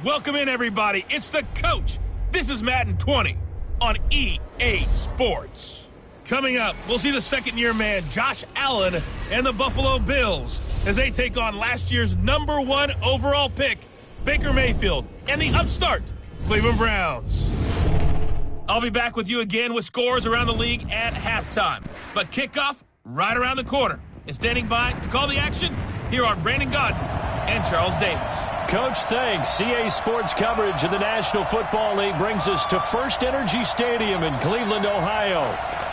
Welcome in, everybody. It's the coach. This is Madden 20 on EA Sports. Coming up, we'll see the second-year man Josh Allen and the Buffalo Bills as they take on last year's #1 overall pick, Baker Mayfield, and the upstart Cleveland Browns. I'll be back with you again with scores around the league at halftime. But kickoff right around the corner. And standing by to call the action, here are Brandon Godden and Charles Davis. Coach, thanks. EA Sports coverage of the National Football League brings us to First Energy Stadium in Cleveland, Ohio.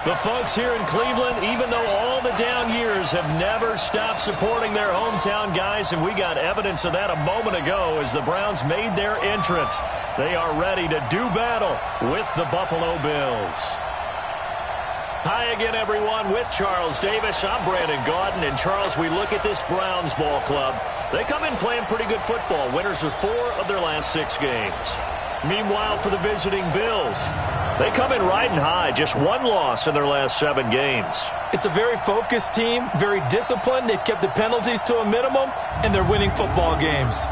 The folks here in Cleveland, even though all the down years, have never stopped supporting their hometown guys, and we got evidence of that a moment ago as the Browns made their entrance. They are ready to do battle with the Buffalo Bills. Hi again, everyone. With Charles Davis, I'm Brandon Godden. And, Charles, we look at this Browns ball club. They come in playing pretty good football. Winners of 4 of their last 6 games. Meanwhile, for the visiting Bills, they come in riding high. Just 1 loss in their last 7 games. It's a very focused team, very disciplined. They've kept the penalties to a minimum, and they're winning football games.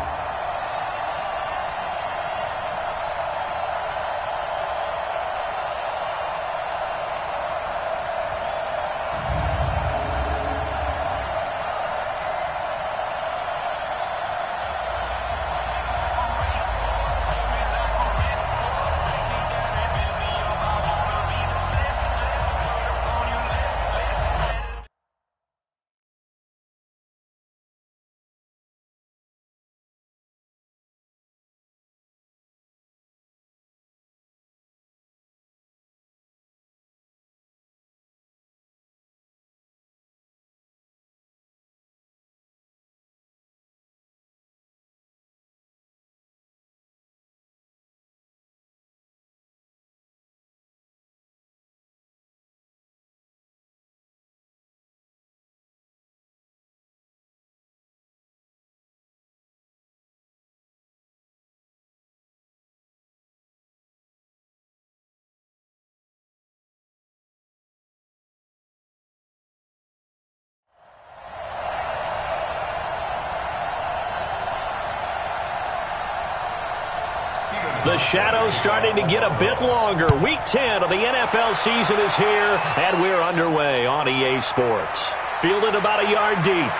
The shadow's starting to get a bit longer. Week 10 of the NFL season is here, and we're underway on EA Sports. Fielded about a yard deep.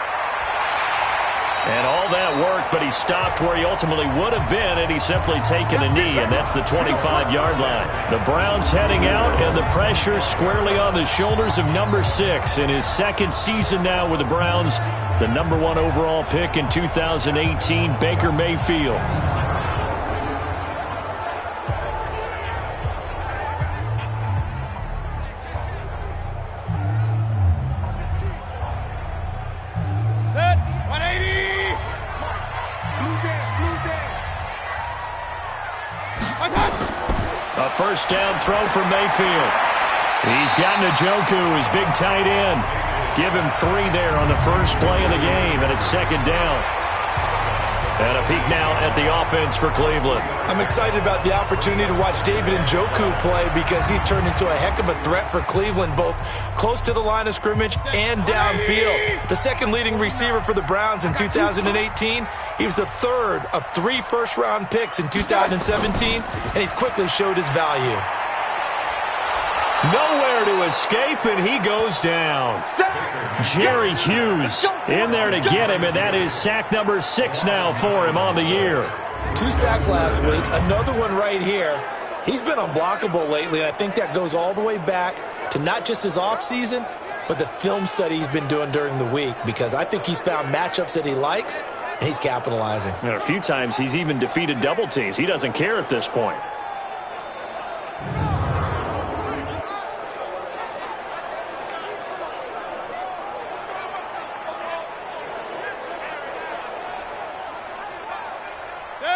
And all that work, but he stopped where he ultimately would have been had he simply taken a knee, and that's the 25-yard line. The Browns heading out, and the pressure squarely on the shoulders of number 6 in his second season now with the Browns. The #1 overall pick in 2018, Baker Mayfield. A first down throw for Mayfield. He's got Njoku, his big tight end. Give him 3 there on the first play of the game, and it's second down. And a peek now at the offense for Cleveland. I'm excited about the opportunity to watch David Njoku play because he's turned into a heck of a threat for Cleveland, both close to the line of scrimmage and downfield. The second leading receiver for the Browns in 2018. He was the third of 3 first-round picks in 2017, and he's quickly showed his value. Nowhere to escape, and he goes down. Jerry Hughes in there to get him, and that is sack number 6 now for him on the year. 2 sacks last week, another one right here. He's been unblockable lately, and I think that goes all the way back to not just his offseason, but the film study he's been doing during the week, because I think he's found matchups that he likes, and he's capitalizing. And a few times he's even defeated double teams. He doesn't care at this point.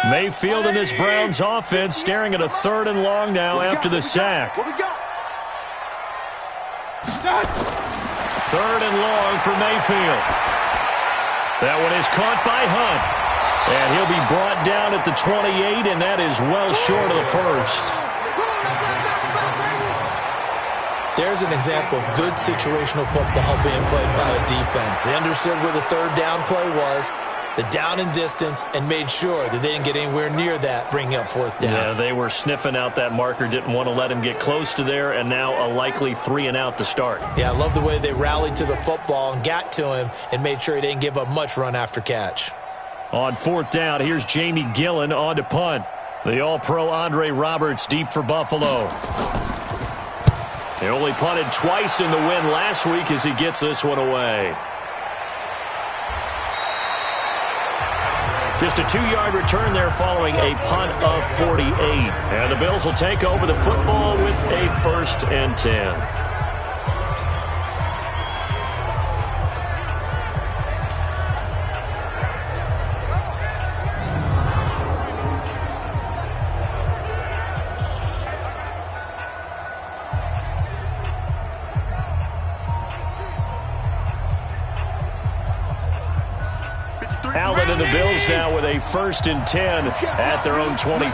Mayfield in this Browns offense staring at a 3rd and long now after the sack. 3rd and long for Mayfield. That one is caught by Hunt. And he'll be brought down at the 28, and that is well short of the first. There's an example of good situational football being played by a defense. They understood where the 3rd down play was. the down and distance and made sure that they didn't get anywhere near that, bringing up fourth down. Yeah, they were sniffing out that marker, didn't want to let him get close to there, and now a likely 3-and-out to start. Yeah, I love the way they rallied to the football and got to him and made sure he didn't give up much run after catch. On fourth down, here's Jamie Gillen on to punt. The All-Pro Andre Roberts deep for Buffalo. He only punted twice in the win last week as he gets this one away. Just a 2-yard return there following a punt of 48. And the Bills will take over the football with a 1st and 10. Allen and the Bills now with a 1st and 10 at their own 24.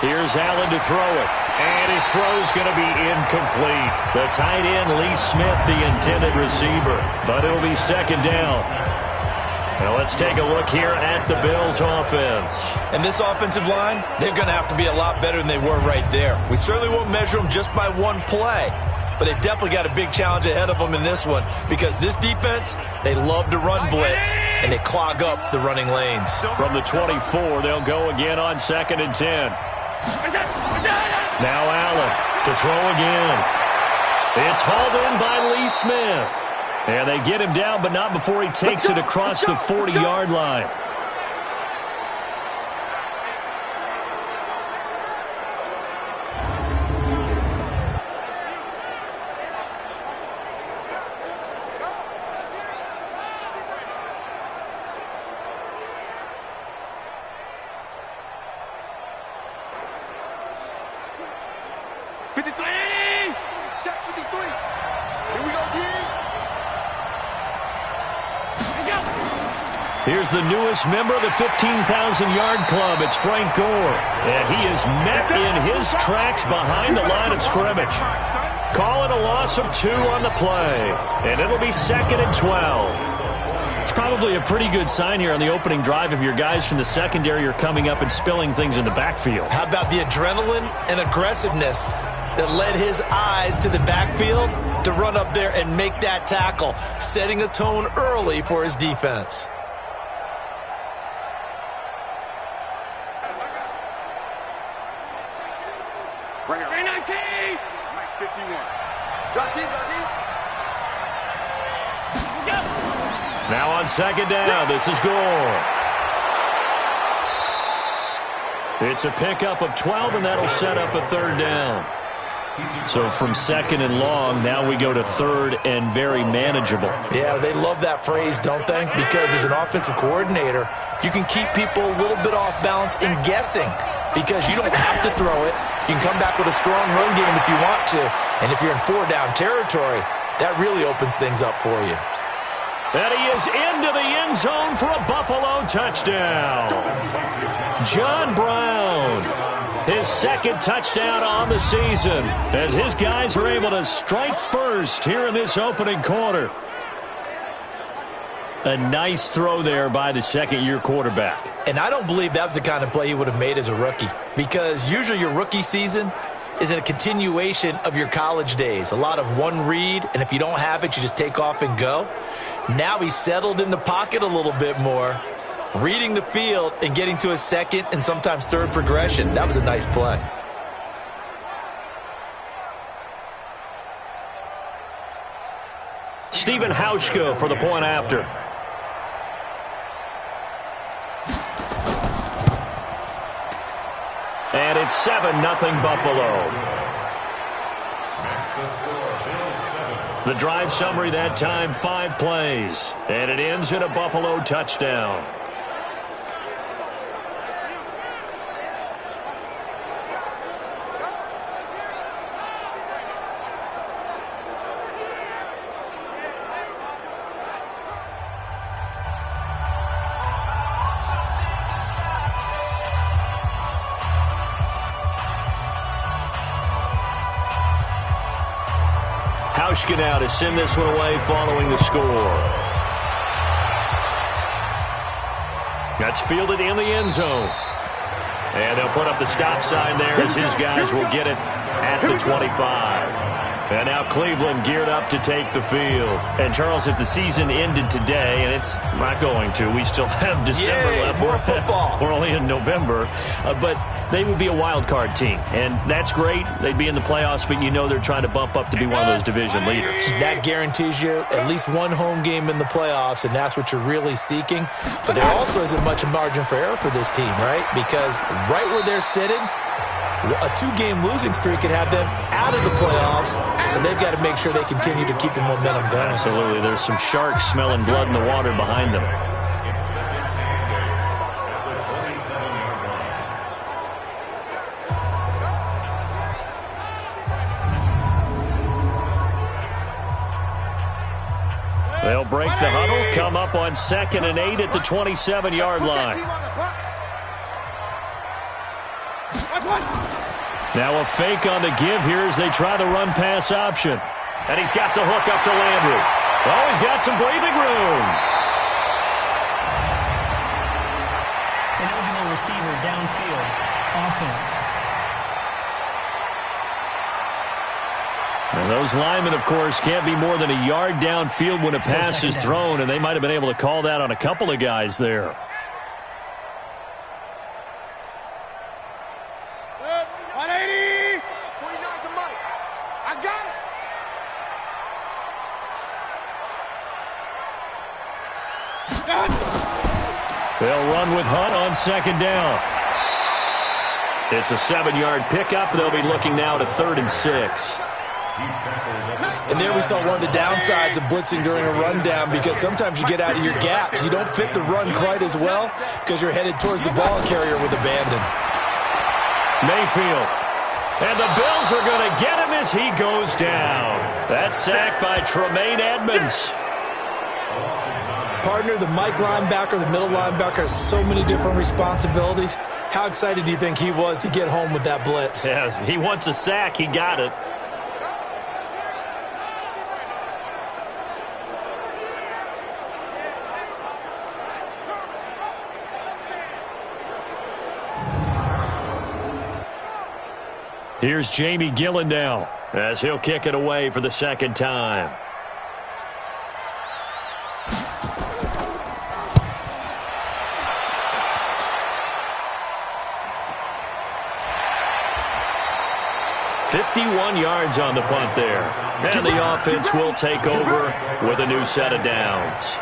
Here's Allen to throw it. And his throw's going to be incomplete. The tight end, Lee Smith, the intended receiver. But it'll be 2nd down. Now let's take a look here at the Bills offense. And this offensive line, they're going to have to be a lot better than they were right there. We certainly won't measure them just by one play. But they definitely got a big challenge ahead of them in this one because this defense, they love to run blitz, and they clog up the running lanes. From the 24, they'll go again on 2nd and 10. Now Allen to throw again. It's hauled in by Lee Smith. And they get him down, but not before he takes it across the 40-yard line. Here's the newest member of the 15,000-yard club. It's Frank Gore. And he is met in his tracks behind the line of scrimmage. Call it a loss of 2 on the play. And it'll be 2nd and 12. It's probably a pretty good sign here on the opening drive if your guys from the secondary are coming up and spilling things in the backfield. How about the adrenaline and aggressiveness that led his eyes to the backfield to run up there and make that tackle, setting a tone early for his defense. Now on 2nd down, this is Gore. It's a pickup of 12, and that'll set up a 3rd down. So from 2nd and long, now we go to 3rd and very manageable. Yeah, they love that phrase, don't they? Because as an offensive coordinator, you can keep people a little bit off balance in guessing because you don't have to throw it. You can come back with a strong run game if you want to. And if you're in 4-down territory, that really opens things up for you. And he is into the end zone for a Buffalo touchdown. John Brown, his 2nd touchdown on the season, as his guys are able to strike first here in this opening quarter. A nice throw there by the 2nd-year quarterback. And I don't believe that was the kind of play he would have made as a rookie, because usually your rookie season is a continuation of your college days. A lot of one read, and if you don't have it, you just take off and go. Now he's settled in the pocket a little bit more, reading the field and getting to his 2nd and sometimes 3rd progression. That was a nice play. Stephen Hauschka for the point after. And it's 7-0 Buffalo. The drive summary that time, 5 plays. And it ends in a Buffalo touchdown. Hauschka now to send this one away following the score. That's fielded in the end zone. And they'll put up the stop sign there as his guys will get it at the 25. And now Cleveland geared up to take the field. And, Charles, if the season ended today, and it's not going to, we still have December left. More football. We're only in November. But they would be a wild card team. And that's great. They'd be in the playoffs, but you know they're trying to bump up to be one of those division leaders. That guarantees you at least one home game in the playoffs, and that's what you're really seeking. But there also isn't much margin for error for this team, right? Because right where they're sitting, a two-game losing streak could have them out of the playoffs, so they've got to make sure they continue to keep the momentum going. Absolutely. There's some sharks smelling blood in the water behind them. They'll break the huddle, come up on 2nd and 8 at the 27-yard line. Now a fake on the give here as they try the run-pass option. And he's got the hook up to Landry. Oh, he's got some breathing room. An eligible receiver downfield. Offense. And those linemen, of course, can't be more than a yard downfield when a pass is thrown, and they might have been able to call that on a couple of guys there. They'll run with Hunt on 2nd down. It's a 7-yard pickup. They'll be looking now to 3rd and 6. And there we saw one of the downsides of blitzing during a rundown, because sometimes you get out of your gaps. You don't fit the run quite as well because you're headed towards the ball carrier with abandon. Mayfield. And the Bills are going to get him as he goes down. That's sacked by Tremaine Edmonds. Partner, the Mike linebacker, the middle linebacker, has so many different responsibilities. How excited do you think he was to get home with that blitz? Yeah, he wants a sack. He got it. Here's Jamie Gillen now as he'll kick it away for the 2nd time. $51 yards on the punt there. And the offense will take over with a new set of downs.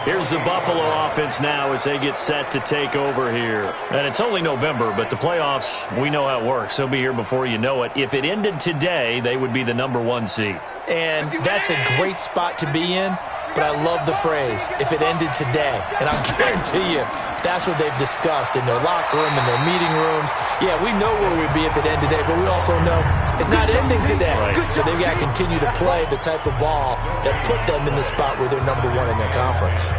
Here's the Buffalo offense now as they get set to take over here. And it's only November, but the playoffs, we know how it works. They'll be here before you know it. If it ended today, they would be the #1 seed. And that's a great spot to be in, but I love the phrase, if it ended today. And I'll guarantee you, that's what they've discussed in their locker room, in their meeting rooms. Yeah, we know where we'd be if it ended today, but we also know it's not ending today. Right. So they've got to continue to play the type of ball that put them in the spot where they're #1 in their conference.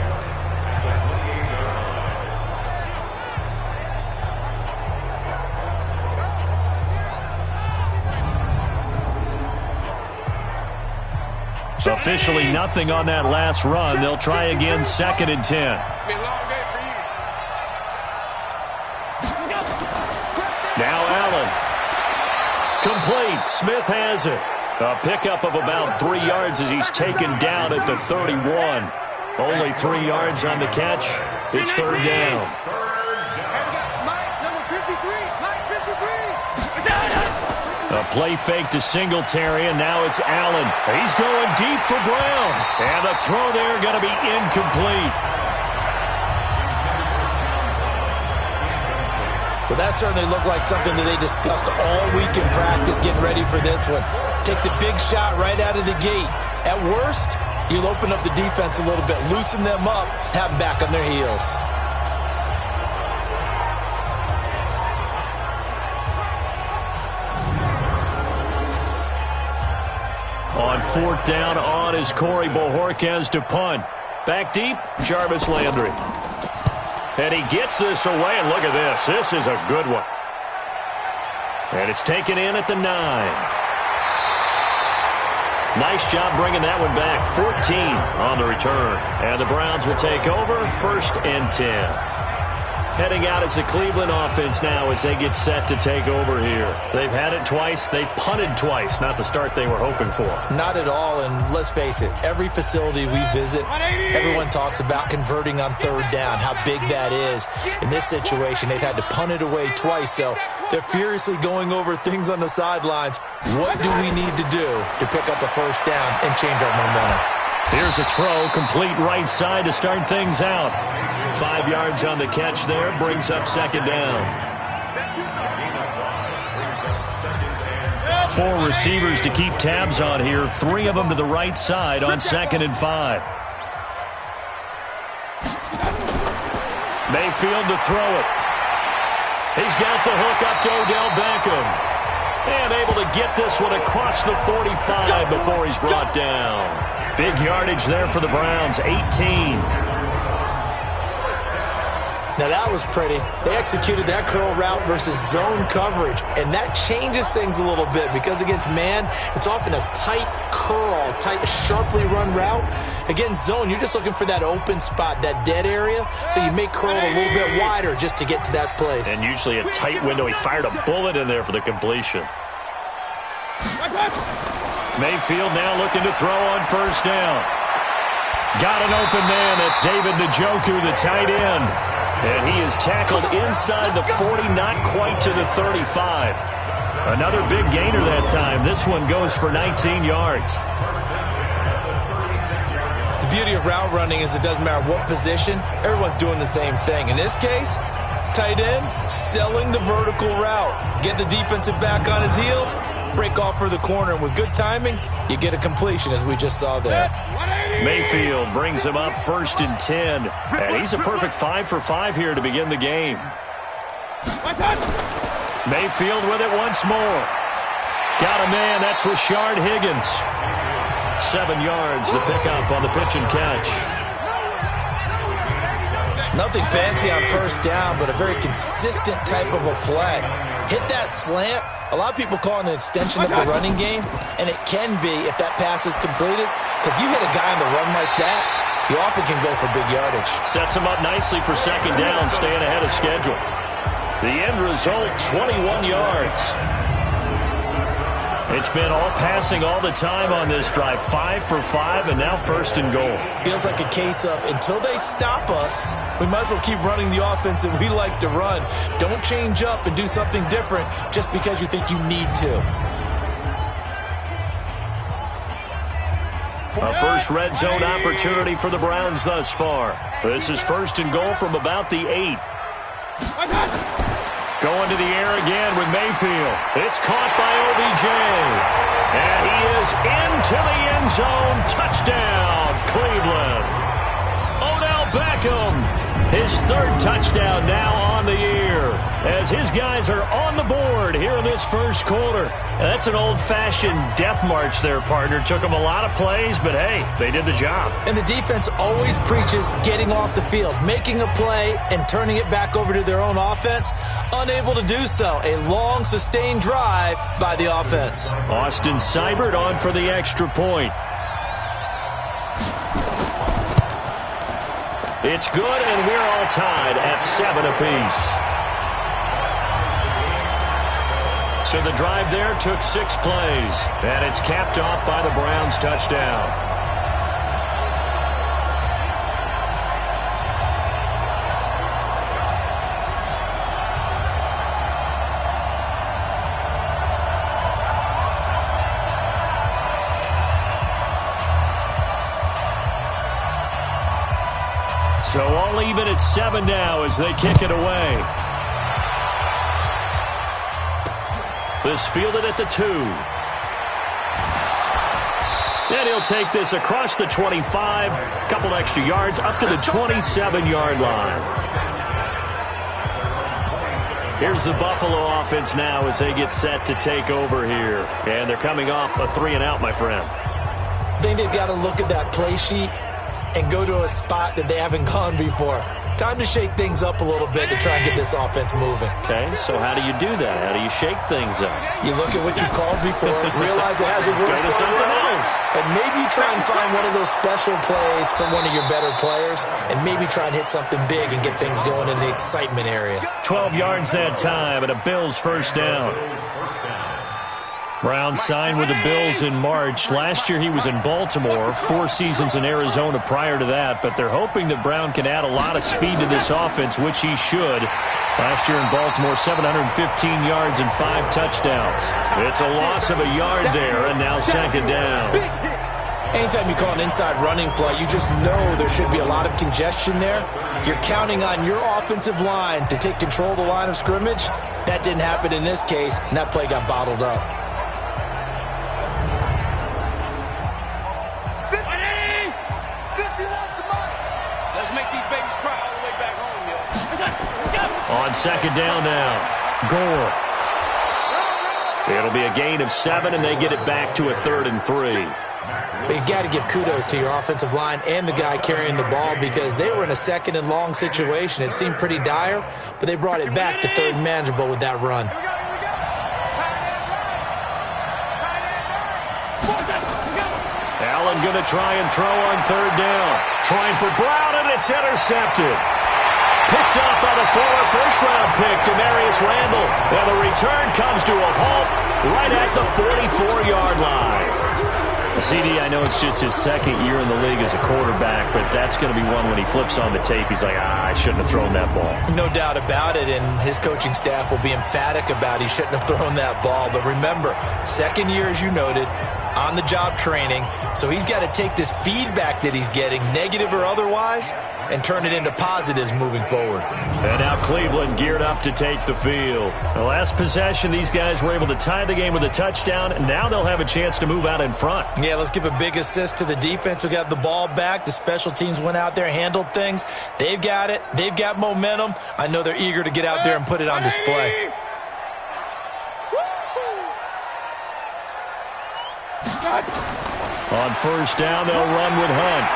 Officially nothing on that last run. They'll try again, 2nd and 10. Now Allen. Complete. Smith has it. A pickup of about 3 yards as he's taken down at the 31. Only 3 yards on the catch. It's 3rd down. A play fake to Singletary, and now it's Allen. He's going deep for Brown. And the throw there going to be incomplete. Well, that certainly looked like something that they discussed all week in practice getting ready for this one. Take the big shot right out of the gate. At worst, you'll open up the defense a little bit, loosen them up, have them back on their heels. On 4th down on is Corey Bojorquez to punt. Back deep, Jarvis Landry. And he gets this away, and look at this. This is a good one. And it's taken in at the 9. Nice job bringing that one back. 14 on the return. And the Browns will take over, 1st and 10. Heading out as the Cleveland offense now as they get set to take over here. They've had it twice. They've punted twice. Not the start they were hoping for. Not at all, and let's face it, every facility we visit, everyone talks about converting on third down, how big that is. In this situation, they've had to punt it away twice, so they're furiously going over things on the sidelines. What do we need to do to pick up a first down and change our momentum? Here's a throw, complete right side to start things out. 5 yards on the catch there, brings up second down. 4 receivers to keep tabs on here, 3 of them to the right side on 2nd and 5. Mayfield to throw it. He's got the hook up to Odell Beckham. And able to get this one across the 45 before he's brought down. Big yardage there for the Browns, 18. Now that was pretty. They executed that curl route versus zone coverage, and that changes things a little bit because against man, it's often a tight curl, tight, sharply run route. Against zone, you're just looking for that open spot, that dead area, so you make curl a little bit wider just to get to that place. And usually a tight window. He fired a bullet in there for the completion. Mayfield now looking to throw on first down. Got an open man. That's David Njoku, the tight end. And he is tackled inside the 40, not quite to the 35. Another big gainer that time. This one goes for 19 yards. The beauty of route running is it doesn't matter what position. Everyone's doing the same thing. In this case, tight end, selling the vertical route. Get the defensive back on his heels, break off for the corner, and with good timing, you get a completion as we just saw there. Mayfield brings him up 1st and 10. And he's a perfect 5 for 5 here to begin the game. Mayfield with it once more. Got a man, that's Rashard Higgins. 7 yards, the pickup on the pitch and catch. Nothing fancy on first down, but a very consistent type of a play. Hit that slant. A lot of people call it an extension of the running game, and it can be if that pass is completed, because you hit a guy on the run like that, he often can go for big yardage. Sets him up nicely for second down, staying ahead of schedule. The end result, 21 yards. It's been all passing all the time on this drive. 5 for 5, and now 1st and goal. Feels like a case of until they stop us, we might as well keep running the offense that we like to run. Don't change up and do something different just because you think you need to. A first red zone opportunity for the Browns thus far. This is 1st and goal from about the 8. Going to the air again with Mayfield. It's caught by OBJ. And he is into the end zone. Touchdown, Cleveland. Odell Beckham, his 3rd touchdown now on the year, as his guys are on the board here in this first quarter. That's an old-fashioned death march there, partner. Took them a lot of plays, but hey, they did the job. And the defense always preaches getting off the field, making a play, and turning it back over to their own offense. Unable to do so. A long, sustained drive by the offense. Austin Seibert on for the extra point. It's good, and we're all tied at 7 apiece. So the drive there took 6 plays, and it's capped off by the Browns' touchdown. So all even at 7 now as they kick it away. This fielded at the 2. And he'll take this across the 25. A couple extra yards up to the 27-yard line. Here's the Buffalo offense now as they get set to take over here. And they're coming off a 3-and-out, my friend. I think they've got to look at that play sheet and go to a spot that they haven't gone before. Time to shake things up a little bit to try and get this offense moving. Okay, so how do you do that? How do you shake things up? You look at what you've called before, realize it hasn't worked Go to something else. And maybe you try and find one of those special plays from one of your better players, and maybe try and hit something big and get things going in the excitement area. 12 yards that time, and a Bills first down. Brown signed with the Bills in March. Last year he was in Baltimore, 4 seasons in Arizona prior to that, but they're hoping that Brown can add a lot of speed to this offense, which he should. Last year in Baltimore, 715 yards and 5 touchdowns. It's a loss of a yard there, and now second down. Anytime you call an inside running play, you just know there should be a lot of congestion there. You're counting on your offensive line to take control of the line of scrimmage. That didn't happen in this case, and that play got bottled up. On second down now, Gore. It'll be a gain of 7, and they get it back to a 3rd and 3. But you've got to give kudos to your offensive line and the guy carrying the ball because they were in a 2nd and long situation. It seemed pretty dire, but they brought it back to 3rd and manageable with that run. Allen going to try and throw on 3rd down. Trying for Brown, and it's intercepted. Picked up by the former first-round pick, Demarius Randall. And the return comes to a halt right at the 44-yard line. CD, I know it's just his 2nd year in the league as a quarterback, but that's going to be one when he flips on the tape. He's like, I shouldn't have thrown that ball. No doubt about it, and his coaching staff will be emphatic about he shouldn't have thrown that ball. But remember, 2nd year, as you noted, on-the-job training, so he's got to take this feedback that he's getting, negative or otherwise, and turn it into positives moving forward. And now Cleveland geared up to take the field. The last possession, these guys were able to tie the game with a touchdown, and now they'll have a chance to move out in front. Yeah, let's give a big assist to the defense who got the ball back. The special teams went out there, handled things. They've got it. They've got momentum. I know they're eager to get out there and put it on display. On first down, they'll run with Hunt.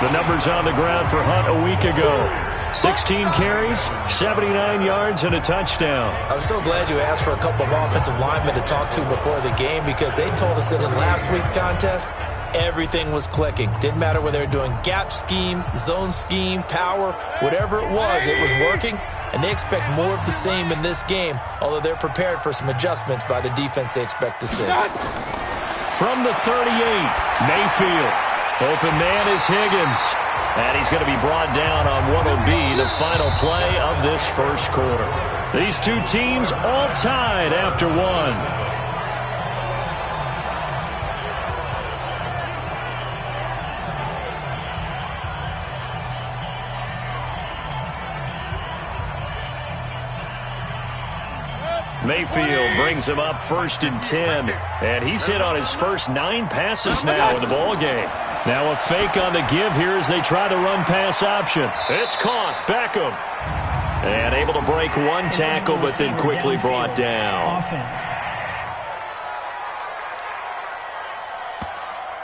The numbers on the ground for Hunt a week ago. 16 carries, 79 yards, and a touchdown. I'm so glad you asked for a couple of offensive linemen to talk to before the game because they told us that in last week's contest, everything was clicking. Didn't matter whether they were doing gap scheme, zone scheme, power, whatever it was working. And they expect more of the same in this game, although they're prepared for some adjustments by the defense they expect to see. From the 38, Mayfield. Open man is Higgins. And he's going to be brought down on what will be the final play of this first quarter. These two teams all tied after one. Mayfield brings him up 1st and 10. And he's hit on his first 9 passes now in the ball game. Now a fake on the give here as they try the run-pass option. It's caught. Beckham. And able to break one tackle, but then quickly brought down. Offense.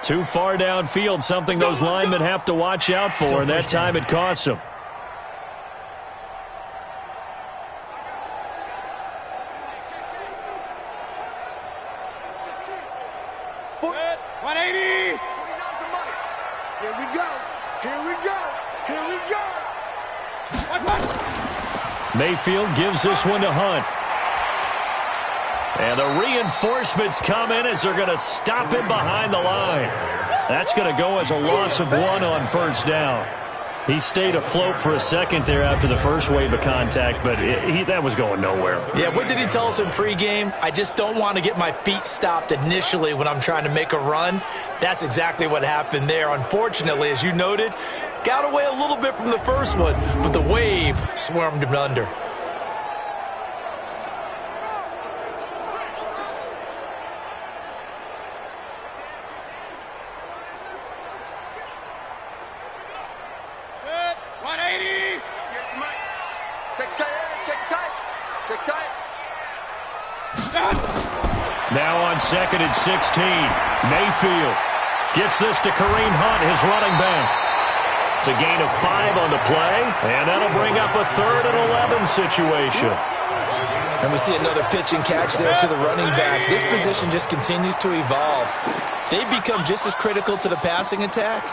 Too far downfield, something those linemen have to watch out for, and that time it costs them. Mayfield gives this one to Hunt. And the reinforcements come in as they're going to stop him behind the line. That's going to go as a loss of 1 on first down. He stayed afloat for a second there after the first wave of contact, but that was going nowhere. Yeah, what did he tell us in pregame? I just don't want to get my feet stopped initially when I'm trying to make a run. That's exactly what happened there. Unfortunately, as you noted, got away a little bit from the first one, but the wave swarmed him under. Now on 2nd and 16, Mayfield gets this to Kareem Hunt, his running back. It's a gain of 5 on the play, and that'll bring up a 3rd and 11 situation. And we see another pitch and catch there to the running back. This position just continues to evolve. They've become just as critical to the passing attack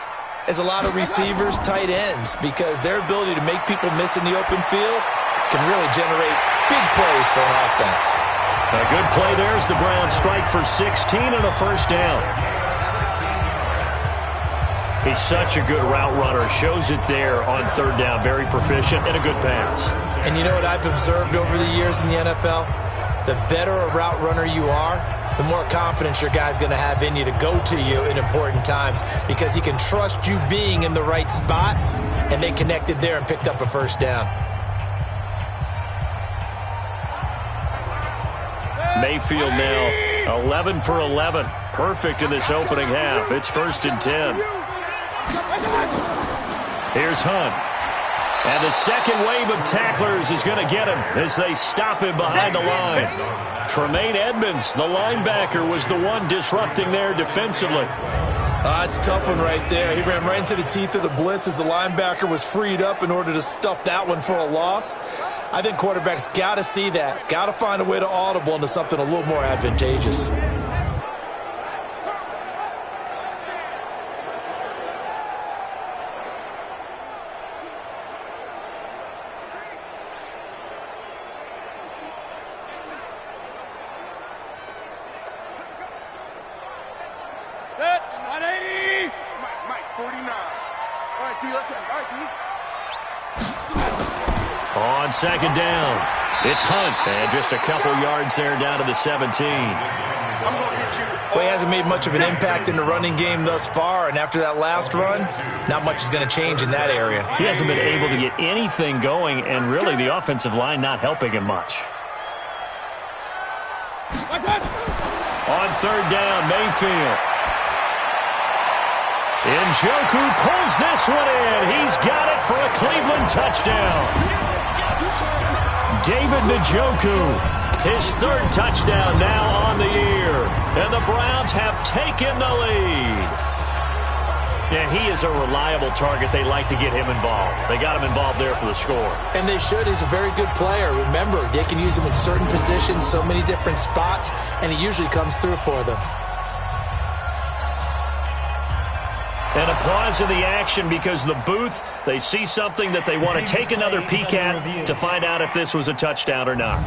as a lot of receivers, tight ends, because their ability to make people miss in the open field can really generate big plays for an offense. A good play there as the Browns strike for 16 and a first down. He's such a good route runner. Shows it there on 3rd down. Very proficient and a good pass. And you know what I've observed over the years in the NFL? The better a route runner you are, the more confidence your guy's going to have in you to go to you in important times because he can trust you being in the right spot, and they connected there and picked up a first down. Mayfield now 11 for 11. Perfect in this opening half. It's 1st and 10. Here's Hunt. And the second wave of tacklers is going to get him as they stop him behind the line. Tremaine Edmonds, the linebacker, was the one disrupting there defensively. It's a tough one right there. He ran right into the teeth of the blitz as the linebacker was freed up in order to stuff that one for a loss. I think quarterbacks got to see that. Got to find a way to audible into something a little more advantageous. On 2nd down, it's Hunt, and just a couple yards there down to the 17. Well, he hasn't made much of an impact in the running game thus far, and after that last run, not much is going to change in that area. He hasn't been able to get anything going, and really the offensive line not helping him much. On 3rd down, Mayfield. Njoku pulls this one in. He's got it for a Cleveland touchdown. David Njoku, his 3rd touchdown now on the year. And the Browns have taken the lead. And he is a reliable target. They like to get him involved. They got him involved there for the score. And they should. He's a very good player. Remember, they can use him in certain positions, so many different spots, and he usually comes through for them. And a pause in the action because the booth, they see something that they want to take another peek at to find out if this was a touchdown or not.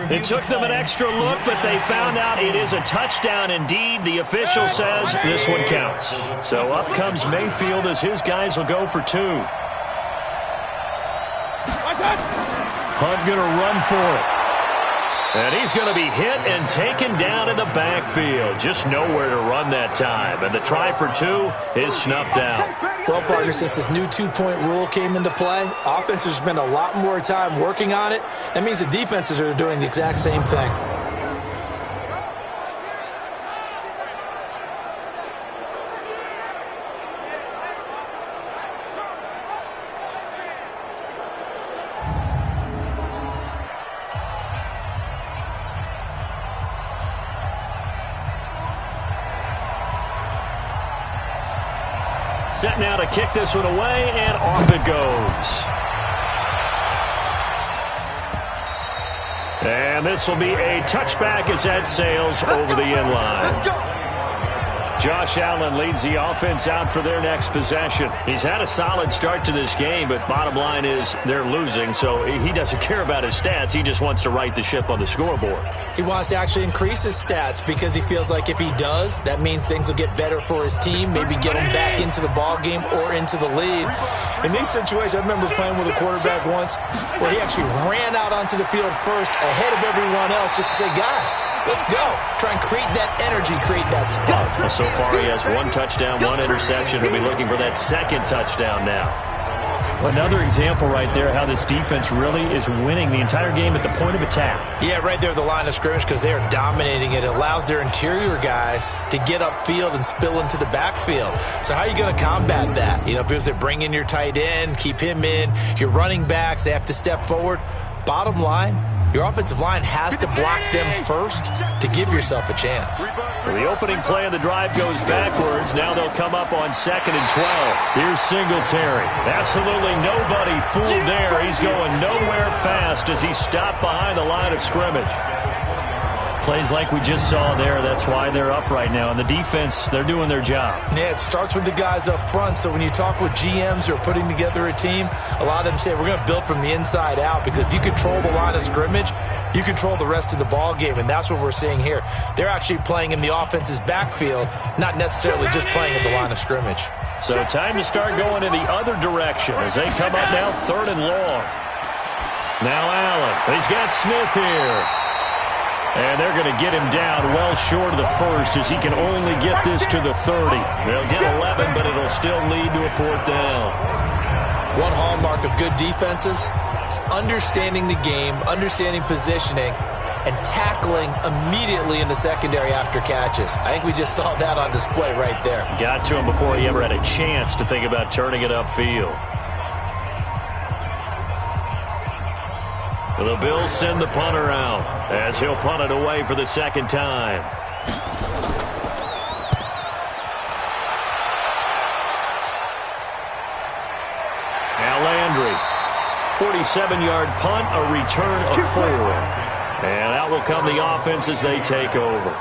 It took them an extra look, but they found out it is a touchdown indeed. The official says this one counts. So up comes Mayfield as his guys will go for 2. Hunt going to run for it. And he's going to be hit and taken down in the backfield. Just nowhere to run that time. And the try for 2 is snuffed out. Well, partner, since this new 2-point rule came into play, offenses spend a lot more time working on it. That means the defenses are doing the exact same thing. Set now to kick this one away, and off it goes. And this will be a touchback as that sails over the end line. Josh Allen leads the offense out for their next possession. He's had a solid start to this game, but bottom line is they're losing, so he doesn't care about his stats. He just wants to right the ship on the scoreboard. He wants to actually increase his stats because he feels like if he does, that means things will get better for his team, maybe get him back into the ball game or into the lead. In these situations, I remember playing with a quarterback once where he actually ran out onto the field first ahead of everyone else just to say, guys, let's go. Try and create that energy, create that spark. Well, so far he has 1 touchdown, 1 interception. He'll be looking for that 2nd touchdown now. Another example right there how this defense really is winning the entire game at the point of attack. Yeah, right there at the line of scrimmage because they are dominating it. It allows their interior guys to get upfield and spill into the backfield. So how are you going to combat that? You know, because they bring in your tight end, keep him in. Your running backs, they have to step forward. Bottom line, your offensive line has to block them first to give yourself a chance. So the opening play of the drive goes backwards. Now they'll come up on 2nd and 12. Here's Singletary. Absolutely nobody fooled there. He's going nowhere fast as he's stopped behind the line of scrimmage. Plays like we just saw there. That's why they're up right now. And the defense, they're doing their job. Yeah, it starts with the guys up front. So when you talk with GMs who are putting together a team, a lot of them say we're going to build from the inside out because if you control the line of scrimmage, you control the rest of the ball game, and that's what we're seeing here. They're actually playing in the offense's backfield, not necessarily just playing at the line of scrimmage. So time to start going in the other direction as they come up now 3rd and long. Now Allen. He's got Smith here. And they're going to get him down well short of the first as he can only get this to the 30. They'll get 11, but it'll still lead to a 4th down. One hallmark of good defenses is understanding the game, understanding positioning, and tackling immediately in the secondary after catches. I think we just saw that on display right there. Got to him before he ever had a chance to think about turning it upfield. The Bills send the punter out as he'll punt it away for the 2nd time. Now Landry. 47-yard punt, a return of 4. And out will come the offense as they take over.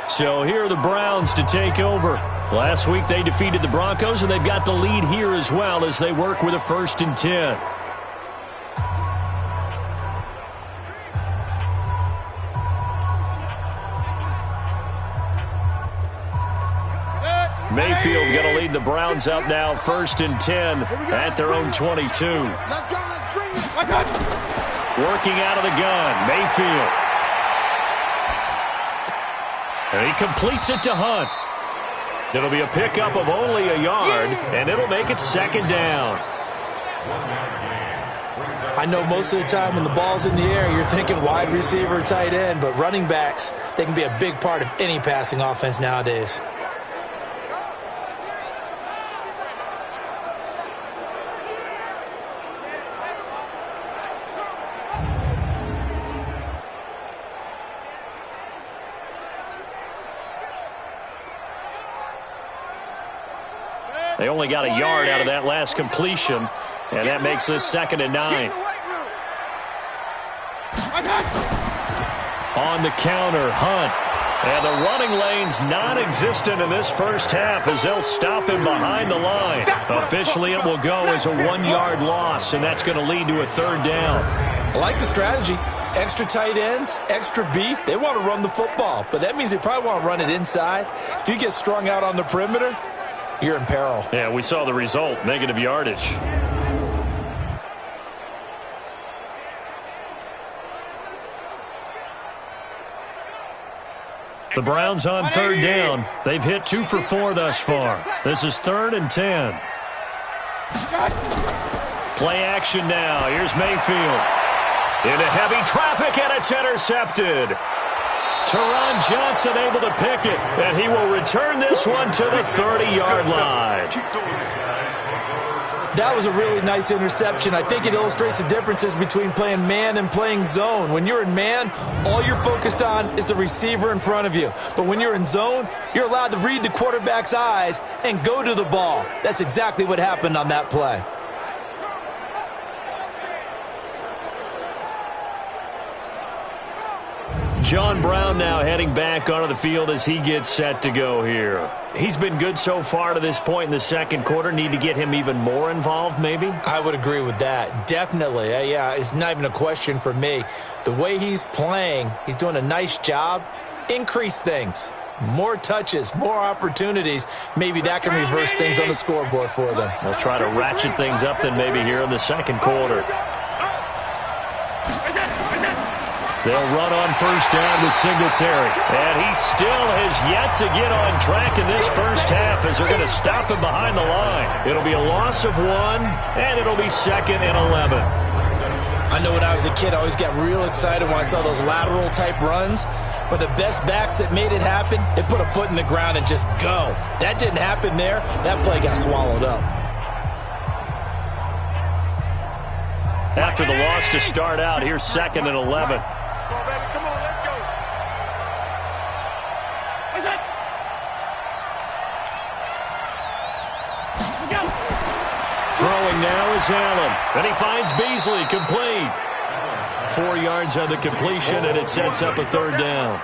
So here are the Browns to take over. Last week they defeated the Broncos, and they've got the lead here as well as they work with a 1st and 10. Mayfield going to lead the Browns up now, 1st and 10 at their own 22. Let's go, let's bring it. Working out of the gun, Mayfield. And he completes it to Hunt. It'll be a pickup of only a yard, and it'll make it 2nd down. I know most of the time when the ball's in the air, you're thinking wide receiver, tight end, but running backs, they can be a big part of any passing offense nowadays. They only got a yard out of that last completion, and that makes this 2nd and 9. On the counter, Hunt. And the running lane's non-existent in this first half as they'll stop him behind the line. Officially, it will go as a 1-yard loss, and that's going to lead to a 3rd down. I like the strategy. Extra tight ends, extra beef. They want to run the football, but that means they probably want to run it inside. If you get strung out on the perimeter, you're in peril. Yeah, we saw the result, negative yardage. The Browns on 3rd down. They've hit 2 for 4 thus far. This is 3rd and 10. Play action now. Here's Mayfield. Into heavy traffic, and it's intercepted. Teron Johnson able to pick it, and he will return this one to the 30-yard line. That was a really nice interception. I think it illustrates the differences between playing man and playing zone. When you're in man, all you're focused on is the receiver in front of you. But when you're in zone, you're allowed to read the quarterback's eyes and go to the ball. That's exactly what happened on that play. John Brown now heading back onto the field as he gets set to go here. He's been good so far to this point in the 2nd quarter. Need to get him even more involved, maybe? I would agree with that. Definitely. Yeah, it's not even a question for me. The way he's playing, he's doing a nice job. Increase things. More touches, more opportunities. Maybe that can reverse things on the scoreboard for them. They'll try to ratchet things up then maybe here in the 2nd quarter. They'll run on first down with Singletary. And he still has yet to get on track in this first half as they're going to stop him behind the line. It'll be a loss of 1, and it'll be 2nd and 11. I know when I was a kid, I always got real excited when I saw those lateral-type runs. But the best backs that made it happen, they put a foot in the ground and just go. That didn't happen there. That play got swallowed up. After the loss to start out, here's 2nd and 11. Come on, let's go. What's it? Let's go. Throwing now is Allen. And he finds Beasley, complete. 4 yards on the completion, and it sets up a 3rd down.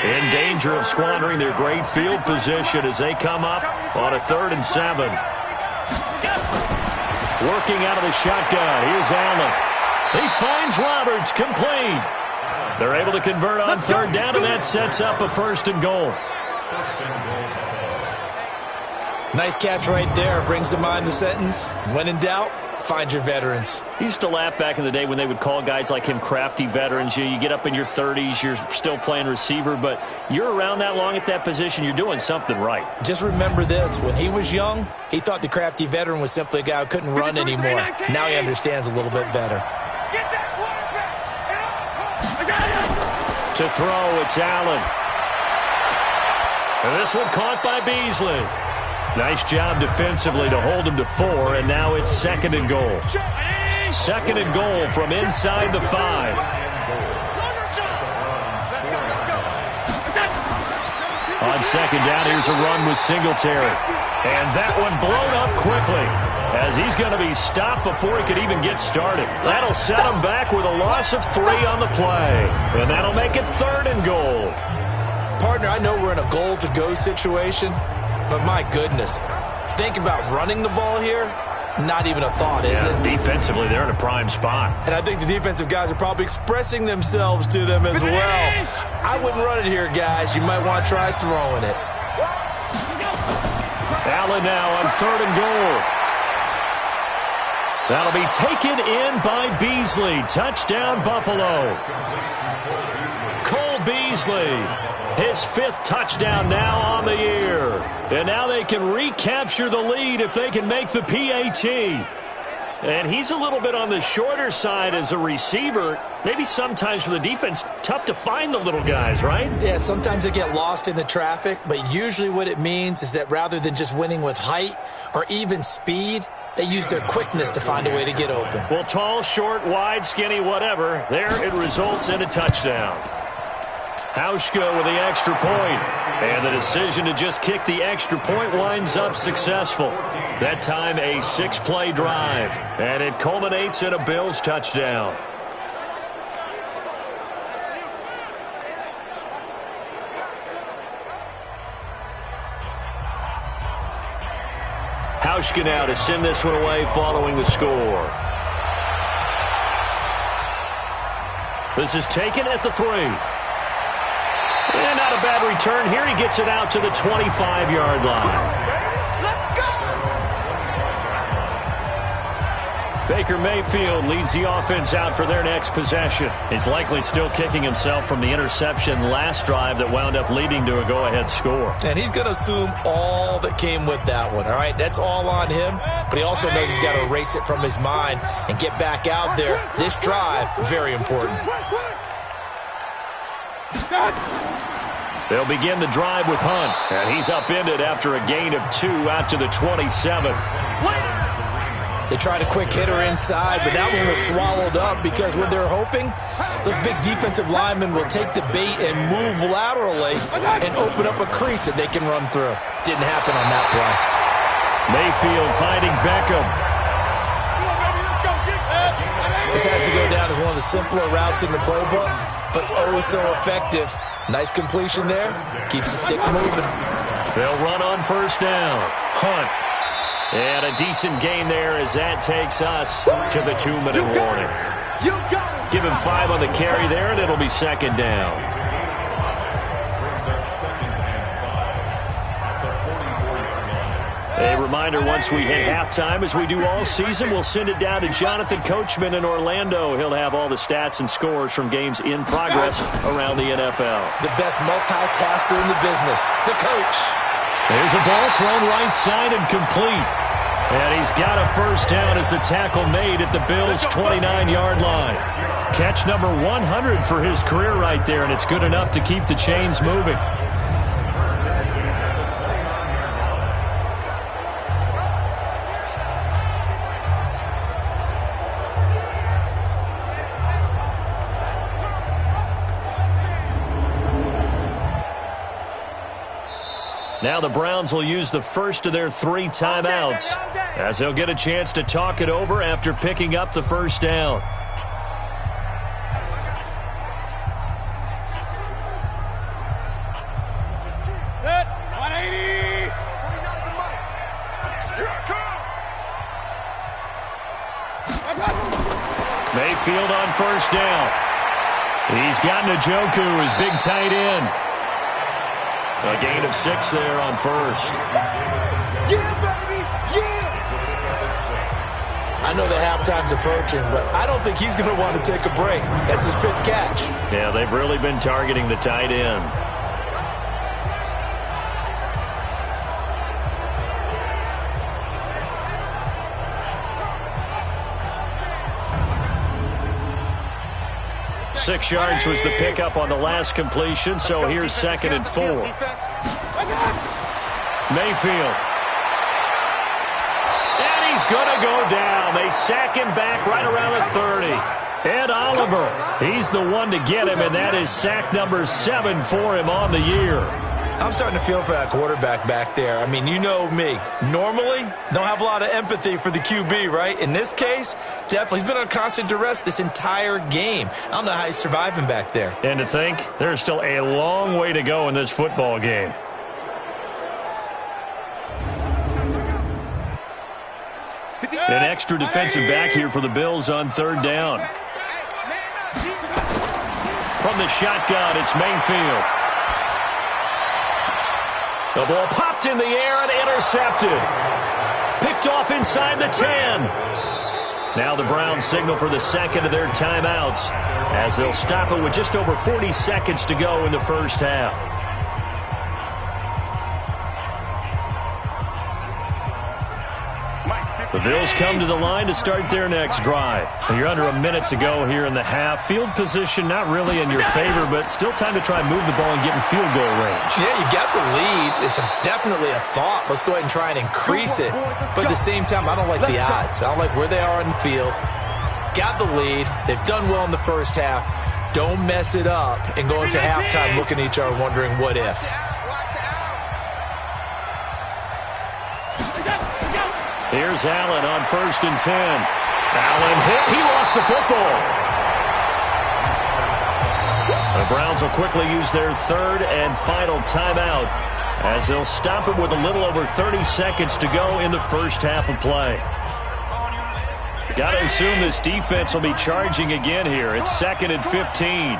In danger of squandering their great field position as they come up on a 3rd and 7. Working out of the shotgun. Here's Allen. He finds Roberts, complete. They're able to convert on 3rd down, and that sets up a 1st and goal. Nice catch right there. Brings to mind the sentence, when in doubt, find your veterans. I used to laugh back in the day when they would call guys like him crafty veterans. You get up in your 30s, you're still playing receiver, but you're around that long at that position, you're doing something right. Just remember this. When he was young, he thought the crafty veteran was simply a guy who couldn't run anymore. Now he understands a little bit better. To throw, it's Allen. And this one caught by Beasley. Nice job defensively to hold him to 4, and now it's 2nd and goal. 2nd and goal from inside the 5. On 2nd down, here's a run with Singletary. And that one blown up quickly as he's going to be stopped before he could even get started. That'll set him back with a loss of 3 on the play. And that'll make it 3rd and goal. Partner, I know we're in a goal-to-go situation, but my goodness, think about running the ball here. Not even a thought, is it? Defensively, they're in a prime spot. And I think the defensive guys are probably expressing themselves to them as well. I wouldn't run it here, guys. You might want to try throwing it. Allen now on 3rd and goal. That'll be taken in by Beasley. Touchdown, Buffalo. Cole Beasley. His 5th touchdown now on the year. And now they can recapture the lead if they can make the PAT. And he's a little bit on the shorter side as a receiver. Maybe sometimes for the defense, tough to find the little guys, right? Yeah, sometimes they get lost in the traffic, but usually what it means is that rather than just winning with height or even speed, they use their quickness to find a way to get open. Well, tall, short, wide, skinny, whatever, there it results in a touchdown. Hauschka with the extra point. And the decision to just kick the extra point winds up successful. That time a 6-play drive. And it culminates in a Bills touchdown. Hauschka now to send this one away following the score. This is taken at the 3. And not a bad return here. He gets it out to the 25-yard line. Let's go! Baker Mayfield leads the offense out for their next possession. He's likely still kicking himself from the interception last drive that wound up leading to a go-ahead score. And he's going to assume all that came with that one, all right? That's all on him, but he also knows he's got to erase it from his mind and get back out there. This drive, very important. They'll begin the drive with Hunt, and he's upended after a gain of 2 out to the 27. They tried a quick hitter inside, but that one was swallowed up because what they're hoping, those big defensive linemen will take the bait and move laterally and open up a crease that they can run through. Didn't happen on that play. Mayfield finding Beckham. This has to go down as one of the simpler routes in the playbook, but oh so effective. Nice completion there. Keeps the sticks moving. They'll run on first down. Hunt. And a decent gain there as that takes us to the 2-minute warning. Give him 5 on the carry there, and it'll be 2nd down. A reminder, once we hit halftime, as we do all season, we'll send it down to Jonathan Coachman in Orlando. He'll have all the stats and scores from games in progress around the NFL. The best multitasker in the business, the coach. There's a ball thrown right side and complete. And he's got a first down as the tackle made at the Bills' 29-yard line. Catch number 100 for his career right there, and it's good enough to keep the chains moving. Now the Browns will use the first of their 3 timeouts as they'll get a chance to talk it over after picking up the first down. Hit. 180. Mayfield on first down. He's got Njoku, his big tight end. A gain of 6 there on first. Yeah, baby. Yeah. I know the halftime's approaching, but I don't think he's going to want to take a break. That's his fifth catch. Yeah, they've really been targeting the tight end. Six yards was the pickup on the last completion, so here's second and 4. Mayfield. And he's going to go down. They sack him back right around the 30. Ed Oliver, he's the one to get him, and that is sack number 7 for him on the year. I'm starting to feel for that quarterback back there. I mean, you know me. Normally, don't have a lot of empathy for the QB, right? In this case, definitely. He's been on constant duress this entire game. I don't know how he's surviving back there. And to think, there's still a long way to go in this football game. An extra defensive back here for the Bills on third down. From the shotgun, it's Mayfield. The ball popped in the air and intercepted. Picked off inside the 10. Now the Browns signal for the second of their timeouts as they'll stop it with just over 40 seconds to go in the first half. The Bills come to the line to start their next drive. You're under a minute to go here in the half. Field position not really in your favor, but still time to try and move the ball and get in field goal range. Yeah, you got the lead. It's definitely a thought. Let's go ahead and try and increase it. But at the same time, I don't like the odds. I don't like where they are on the field. Got the lead. They've done well in the first half. Don't mess it up and go into halftime looking at each other wondering what if. Here's Allen on first and 10. Allen hit. He lost the football. The Browns will quickly use their third and final timeout as they'll stop it with a little over 30 seconds to go in the first half of play. Got to assume this defense will be charging again here. It's second and 15.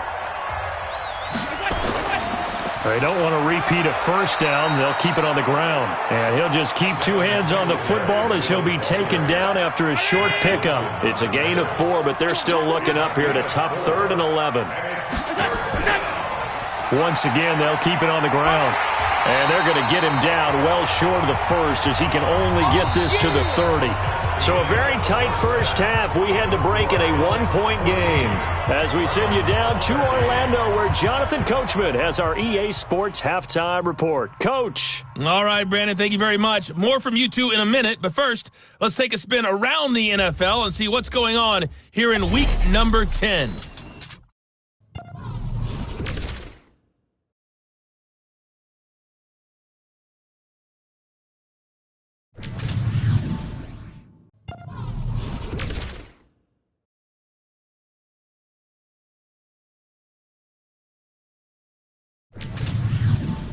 They don't want to repeat a first down. They'll keep it on the ground. And he'll just keep 2 hands on the football as he'll be taken down after a short pickup. It's a gain of 4, but they're still looking up here at a tough third and 11. Once again, they'll keep it on the ground. And they're going to get him down well short of the first as he can only get this to the 30. So a very tight first half. We had to break in a 1-point game as we send you down to Orlando where Jonathan Coachman has our EA Sports Halftime Report. Coach. All right, Brandon, thank you very much. More from you two in a minute, but first, let's take a spin around the NFL and see what's going on here in week number 10.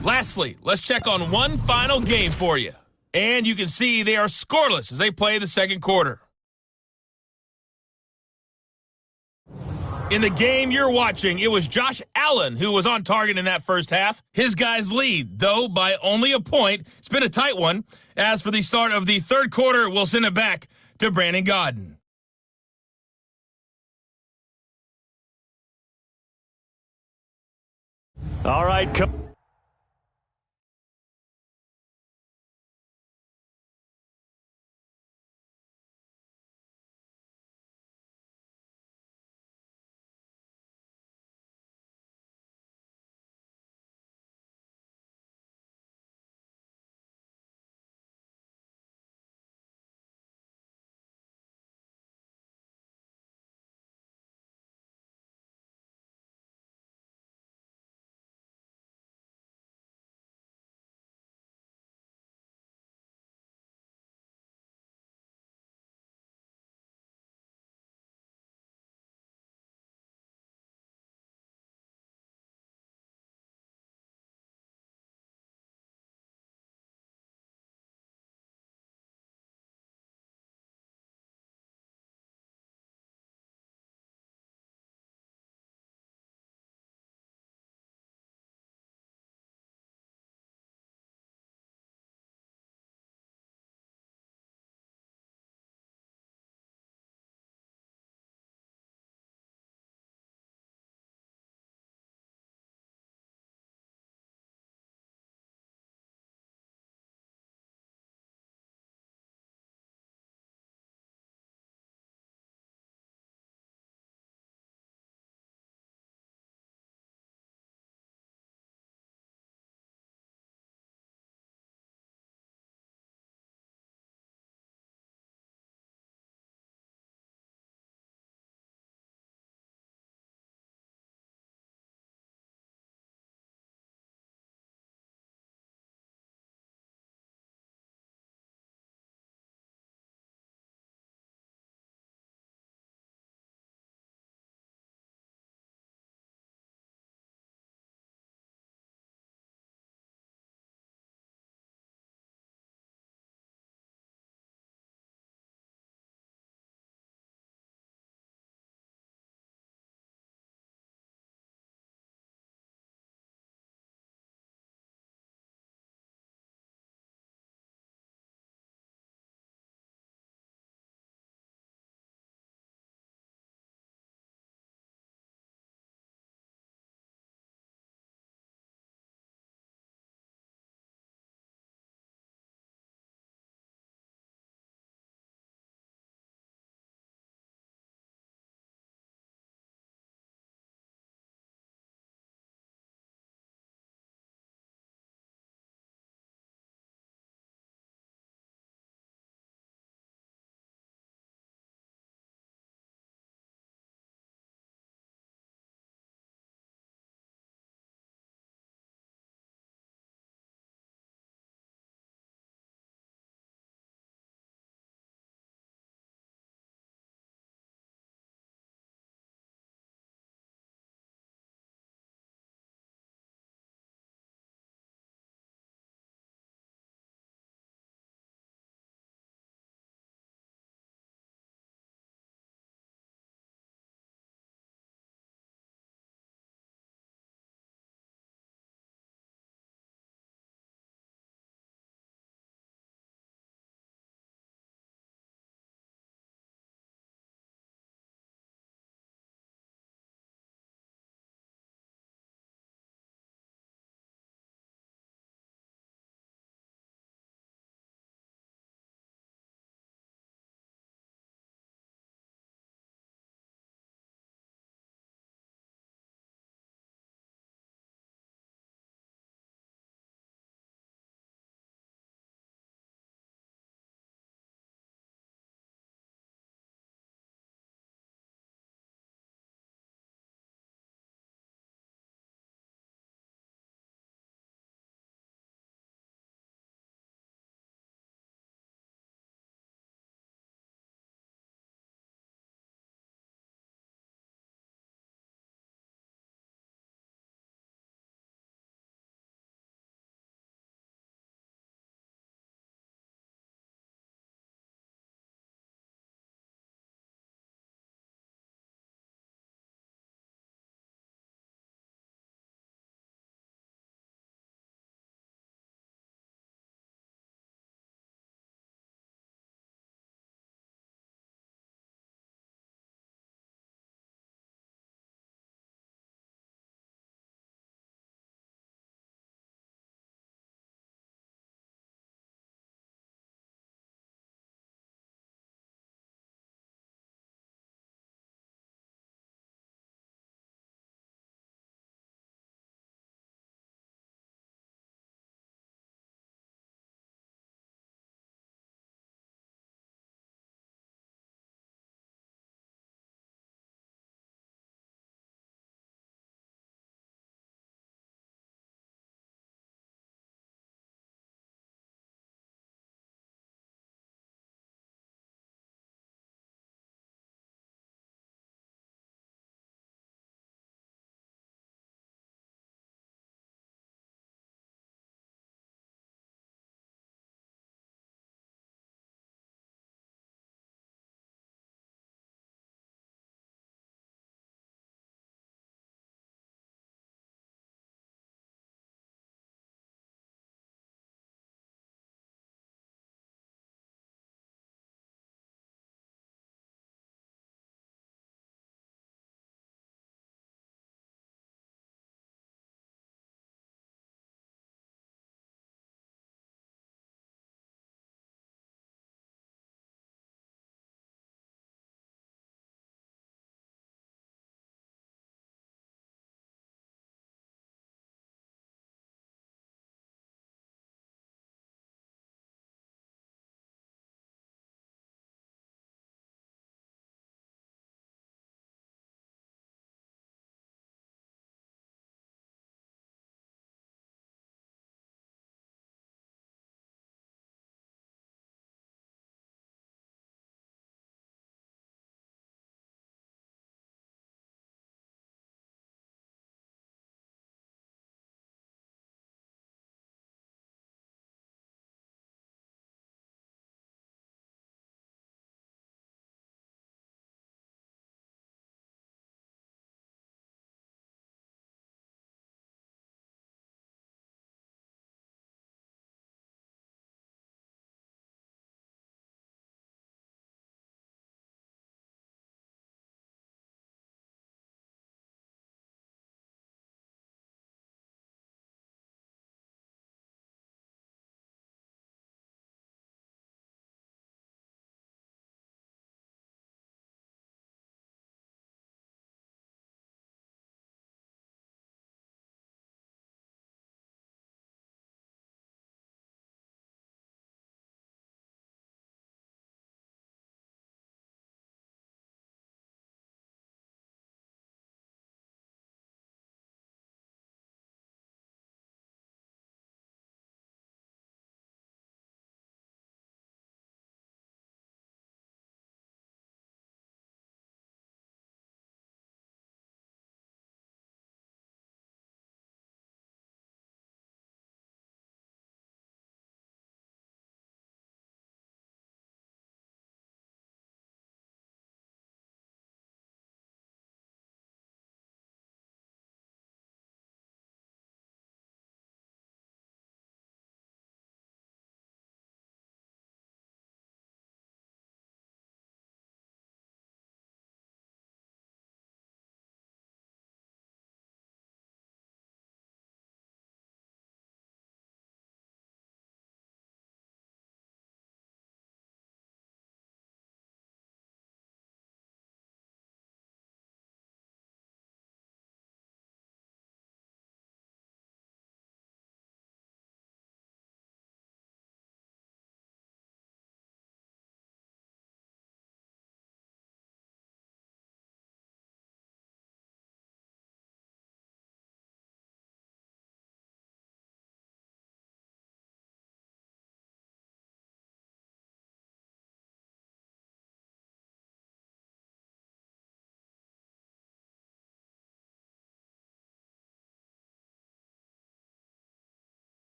Lastly, let's check on one final game for you. And you can see they are scoreless as they play the second quarter. In the game you're watching, it was Josh Allen who was on target in that first half. His guys lead, though, by only a point. It's been a tight one. As for the start of the third quarter, we'll send it back to Brandon Godden. All right,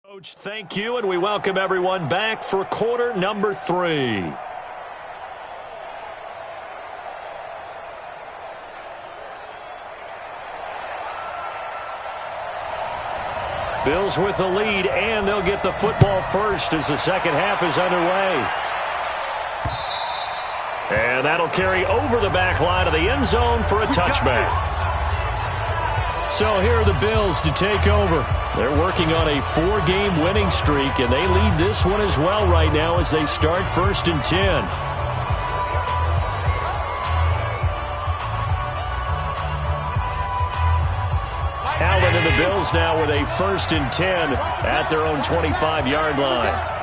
Coach, thank you, and we welcome everyone back for quarter number 3. Bills with the lead, and they'll get the football first as the second half is underway. And that'll carry over the back line of the end zone for a touchback. So here are the Bills to take over. They're working on a 4-game winning streak, and they lead this one as well right now as they start 1st and 10. Allen and the Bills now with a 1st and 10 at their own 25-yard line.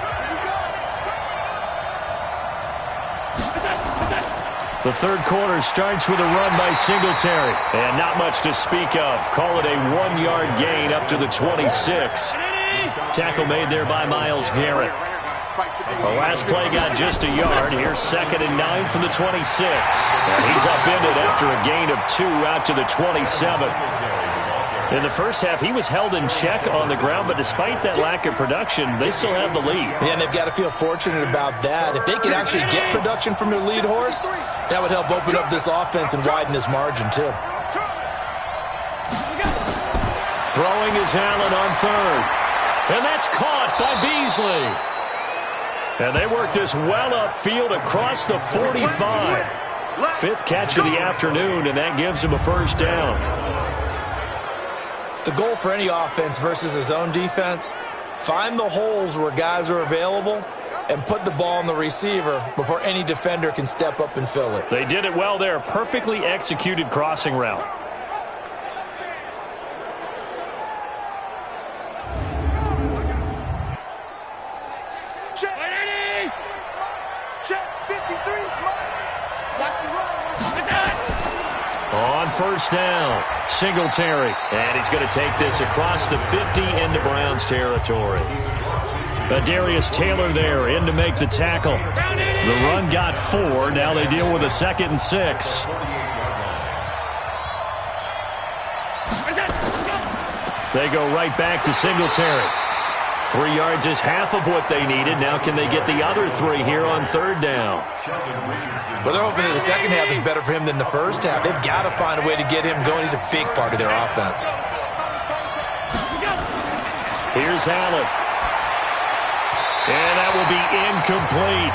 The third quarter starts with a run by Singletary. And not much to speak of. Call it a 1-yard gain up to the 26. Tackle made there by Myles Garrett. The last play got just a yard. Here's 2nd and 9 from the 26. And he's upended after a gain of 2 out to the 27. In the first half, he was held in check on the ground, but despite that lack of production, they still have the lead. Yeah, and they've got to feel fortunate about that. If they could actually get production from their lead horse, that would help open up this offense and widen this margin, too. Throwing is Allen on 3rd. And that's caught by Beasley. And they work this well upfield across the 45. 5th catch of the afternoon, and that gives him a 1st down. The goal for any offense versus a zone defense, find the holes where guys are available and put the ball on the receiver before any defender can step up and fill it. They did it well there. Perfectly executed crossing route. Check. Check. 53. Watch the run. On 1st down, Singletary. And he's going to take this across the 50 into Browns territory. Darius Taylor there in to make the tackle. The run got 4. Now they deal with a 2nd and 6. They go right back to Singletary. 3 yards is half of what they needed. Now can they get the other 3 here on 3rd down? Well, they're hoping that the second half is better for him than the first half. They've got to find a way to get him going. He's a big part of their offense. Here's Allen. And that will be incomplete.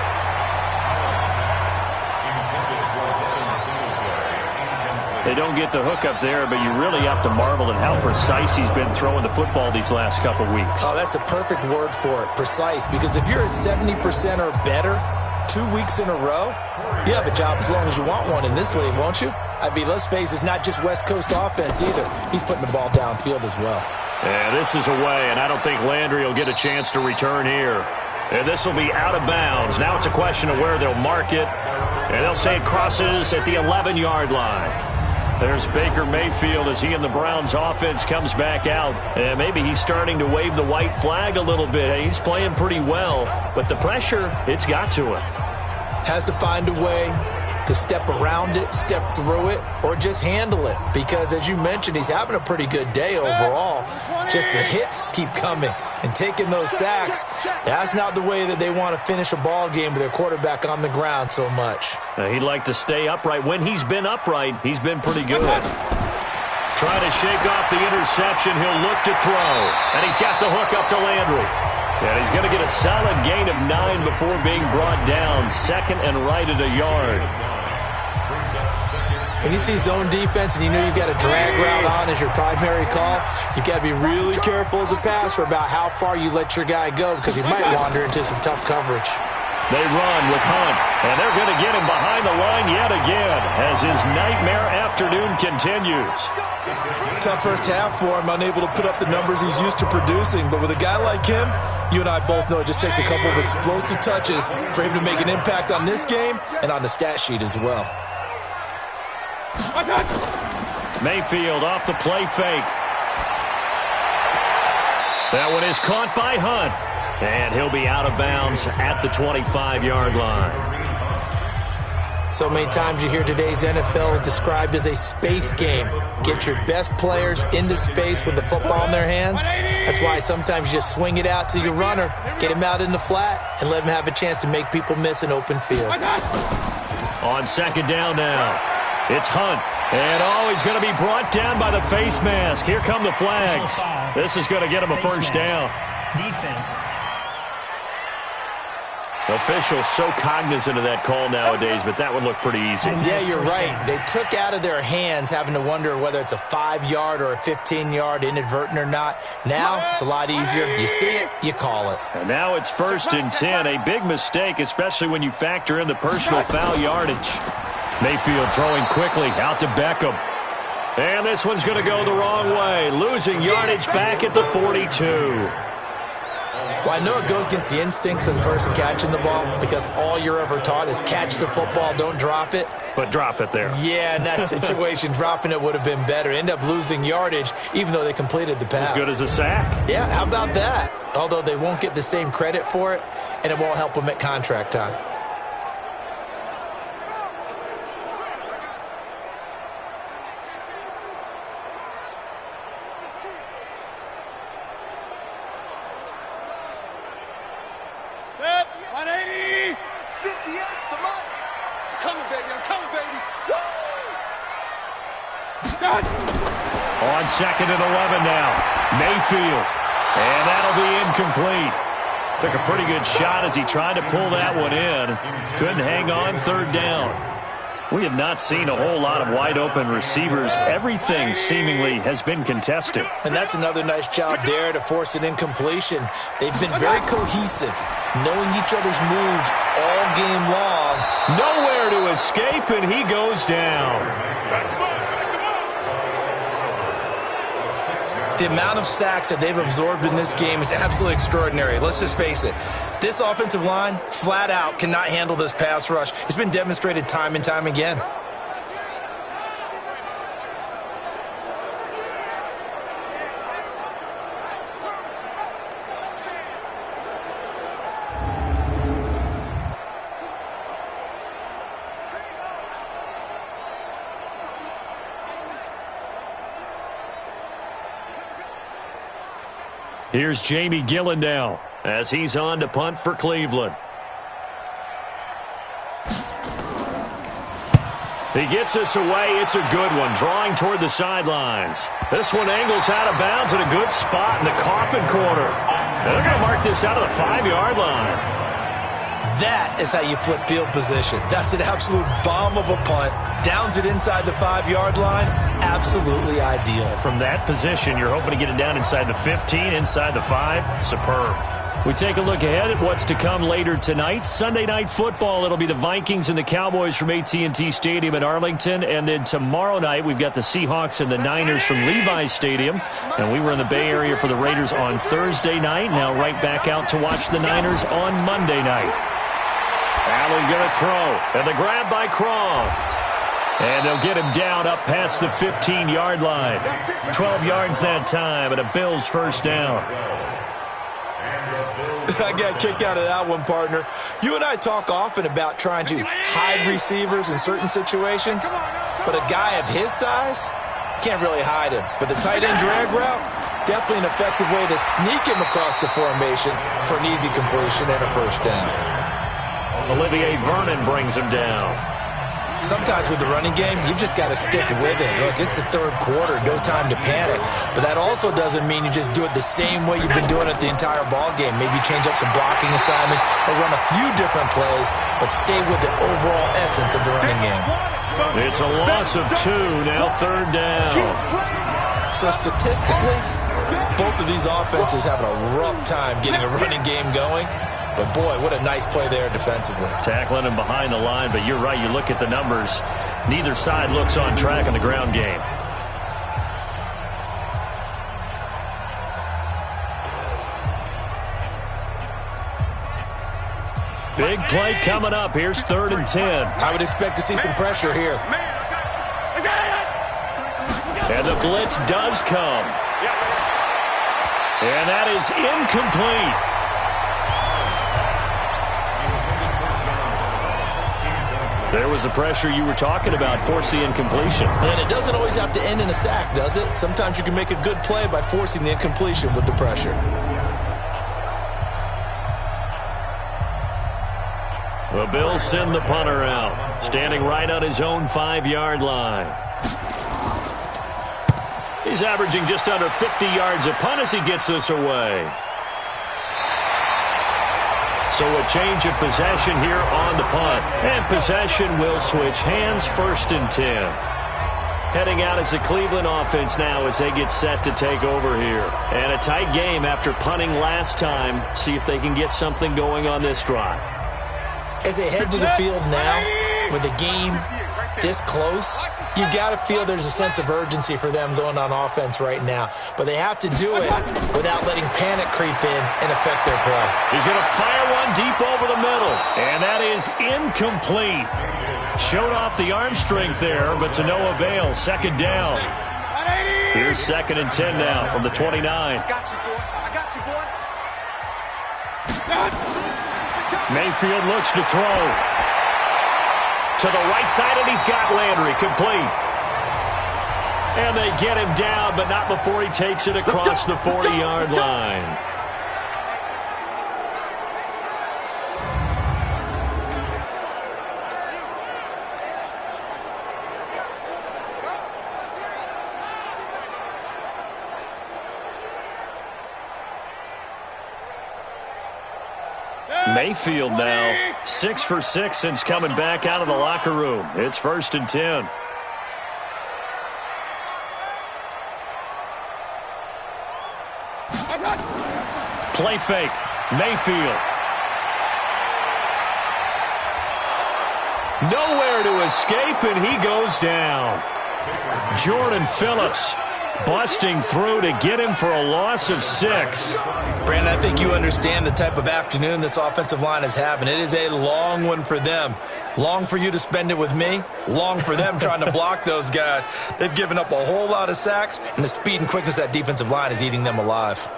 They don't get the hook up there, but you really have to marvel at how precise he's been throwing the football these last couple weeks. Oh, that's the perfect word for it, precise. Because if you're at 70% or better 2 weeks in a row, you have a job as long as you want one in this league, won't you? I mean, let's face it, it's not just West Coast offense either. He's putting the ball downfield as well. Yeah, this is away, and I don't think Landry will get a chance to return here. And this will be out of bounds. Now it's a question of where they'll mark it. And they'll say it crosses at the 11-yard line. There's Baker Mayfield as he and the Browns offense comes back out. And maybe he's starting to wave the white flag a little bit. He's playing pretty well, but the pressure, it's got to him. Has to find a way to step around it, step through it, or just handle it. Because as you mentioned, he's having a pretty good day overall. Just the hits keep coming and taking those sacks. That's not the way that they want to finish a ball game with their quarterback on the ground so much. He'd like to stay upright. When he's been upright, he's been pretty good. Trying to shake off the interception. He'll look to throw. And he's got the hook up to Landry. And he's going to get a solid gain of 9 before being brought down. 2nd and right at a yard. When you see zone defense and you know you've got a drag route on as your primary call, you've got to be really careful as a passer about how far you let your guy go because he might wander into some tough coverage. They run with Hunt, and they're going to get him behind the line yet again as his nightmare afternoon continues. Tough first half for him, unable to put up the numbers he's used to producing. But with a guy like him, you and I both know it just takes a couple of explosive touches for him to make an impact on this game and on the stat sheet as well. Mayfield off the play fake. That one is caught by Hunt. And he'll be out of bounds at the 25-yard line. So many times you hear today's NFL described as a space game. Get your best players into space with the football in their hands. That's why sometimes you just swing it out to your runner, get him out in the flat, and let him have a chance to make people miss an open field. On second down now, it's Hunt. And, he's going to be brought down by the face mask. Here come the flags. This is going to get him a first down. Defense. Officials so cognizant of that call nowadays, but that would look pretty easy. Yeah, you're right. They took out of their hands having to wonder whether it's a 5-yard or a 15-yard inadvertent or not. Now it's a lot easier. You see it, you call it. And now it's 1st and 10. A big mistake, especially when you factor in the personal foul yardage. Mayfield throwing quickly out to Beckham. And this one's going to go the wrong way. Losing yardage back at the 42. Well, I know it goes against the instincts of the person catching the ball because all you're ever taught is catch the football, don't drop it. But drop it there. Yeah, in that situation, dropping it would have been better. End up losing yardage even though they completed the pass. As good as a sack. Yeah, how about that? Although they won't get the same credit for it, and it won't help them at contract time. On 2nd and 11 now, Mayfield. And that'll be incomplete. Took a pretty good shot as he tried to pull that one in. Couldn't hang on, 3rd down. We have not seen a whole lot of wide-open receivers. Everything seemingly has been contested. And that's another nice job there to force an incompletion. They've been very cohesive, knowing each other's moves all game long. Nowhere to escape, and he goes down. The amount of sacks that they've absorbed in this game is absolutely extraordinary. Let's just face it. This offensive line, flat out, cannot handle this pass rush. It's been demonstrated time and time again. Here's Jamie Gillen now as he's on to punt for Cleveland. He gets this away. It's a good one, drawing toward the sidelines. This one angles out of bounds at a good spot in the coffin corner. And they're going to mark this out of the 5-yard line. That is how you flip field position. That's an absolute bomb of a punt. Downs it inside the 5-yard line. Absolutely ideal. From that position, you're hoping to get it down inside the 15, inside the 5. Superb. We take a look ahead at what's to come later tonight. Sunday Night Football, it'll be the Vikings and the Cowboys from AT&T Stadium in Arlington. And then tomorrow night, we've got the Seahawks and the Niners from Levi's Stadium. And we were in the Bay Area for the Raiders on Thursday night. Now right back out to watch the Niners on Monday night. Allen going to throw. And the grab by Croft. And they'll get him down up past the 15-yard line. 12 yards that time and a Bills first down. I got a kick out of that one, partner. You and I talk often about trying to hide receivers in certain situations, but a guy of his size can't really hide him. But the tight end drag route, definitely an effective way to sneak him across the formation for an easy completion and a first down. Olivier Vernon brings him down. Sometimes with the running game, you've just got to stick with it. Look, it's the 3rd quarter, no time to panic. But that also doesn't mean you just do it the same way you've been doing it the entire ball game. Maybe change up some blocking assignments or run a few different plays, but stay with the overall essence of the running game. It's a loss of 2, now 3rd down. So statistically, both of these offenses having a rough time getting a running game going. But, boy, what a nice play there defensively. Tackling him behind the line, but you're right. You look at the numbers. Neither side looks on track in the ground game. Big play coming up. Here's 3rd and 10. I would expect to see some pressure here. And the blitz does come. And that is incomplete. There was the pressure you were talking about, force the incompletion. And it doesn't always have to end in a sack, does it? Sometimes you can make a good play by forcing the incompletion with the pressure. The Bills send the punter out, standing right on his own 5-yard line. He's averaging just under 50 yards a punt as he gets this away. So a change of possession here on the punt. And possession will switch hands, 1st and 10. Heading out as the Cleveland offense now as they get set to take over here. And a tight game after punting last time. See if they can get something going on this drive. As they head to the field now, with the game this close, you got to feel there's a sense of urgency for them going on offense right now. But they have to do it without letting panic creep in and affect their play. He's going to fire one deep over the middle. And that is incomplete. Showed off the arm strength there, but to no avail. 2nd down. Here's 2nd and 10 now from the 29. I got you, boy. Mayfield looks to throw. To the right side, and he's got Landry complete. And they get him down, but not before he takes it across the 40-yard line. Mayfield now 6 for 6 since coming back out of the locker room. It's 1st and 10. Play fake. Mayfield. Nowhere to escape, and he goes down. Jordan Phillips busting through to get him for a loss of 6. Brandon, I think you understand the type of afternoon this offensive line is having. It is a long one for them. Long for you to spend it with me. Long for them trying to block those guys. They've given up a whole lot of sacks, and the speed and quickness of that defensive line is eating them alive.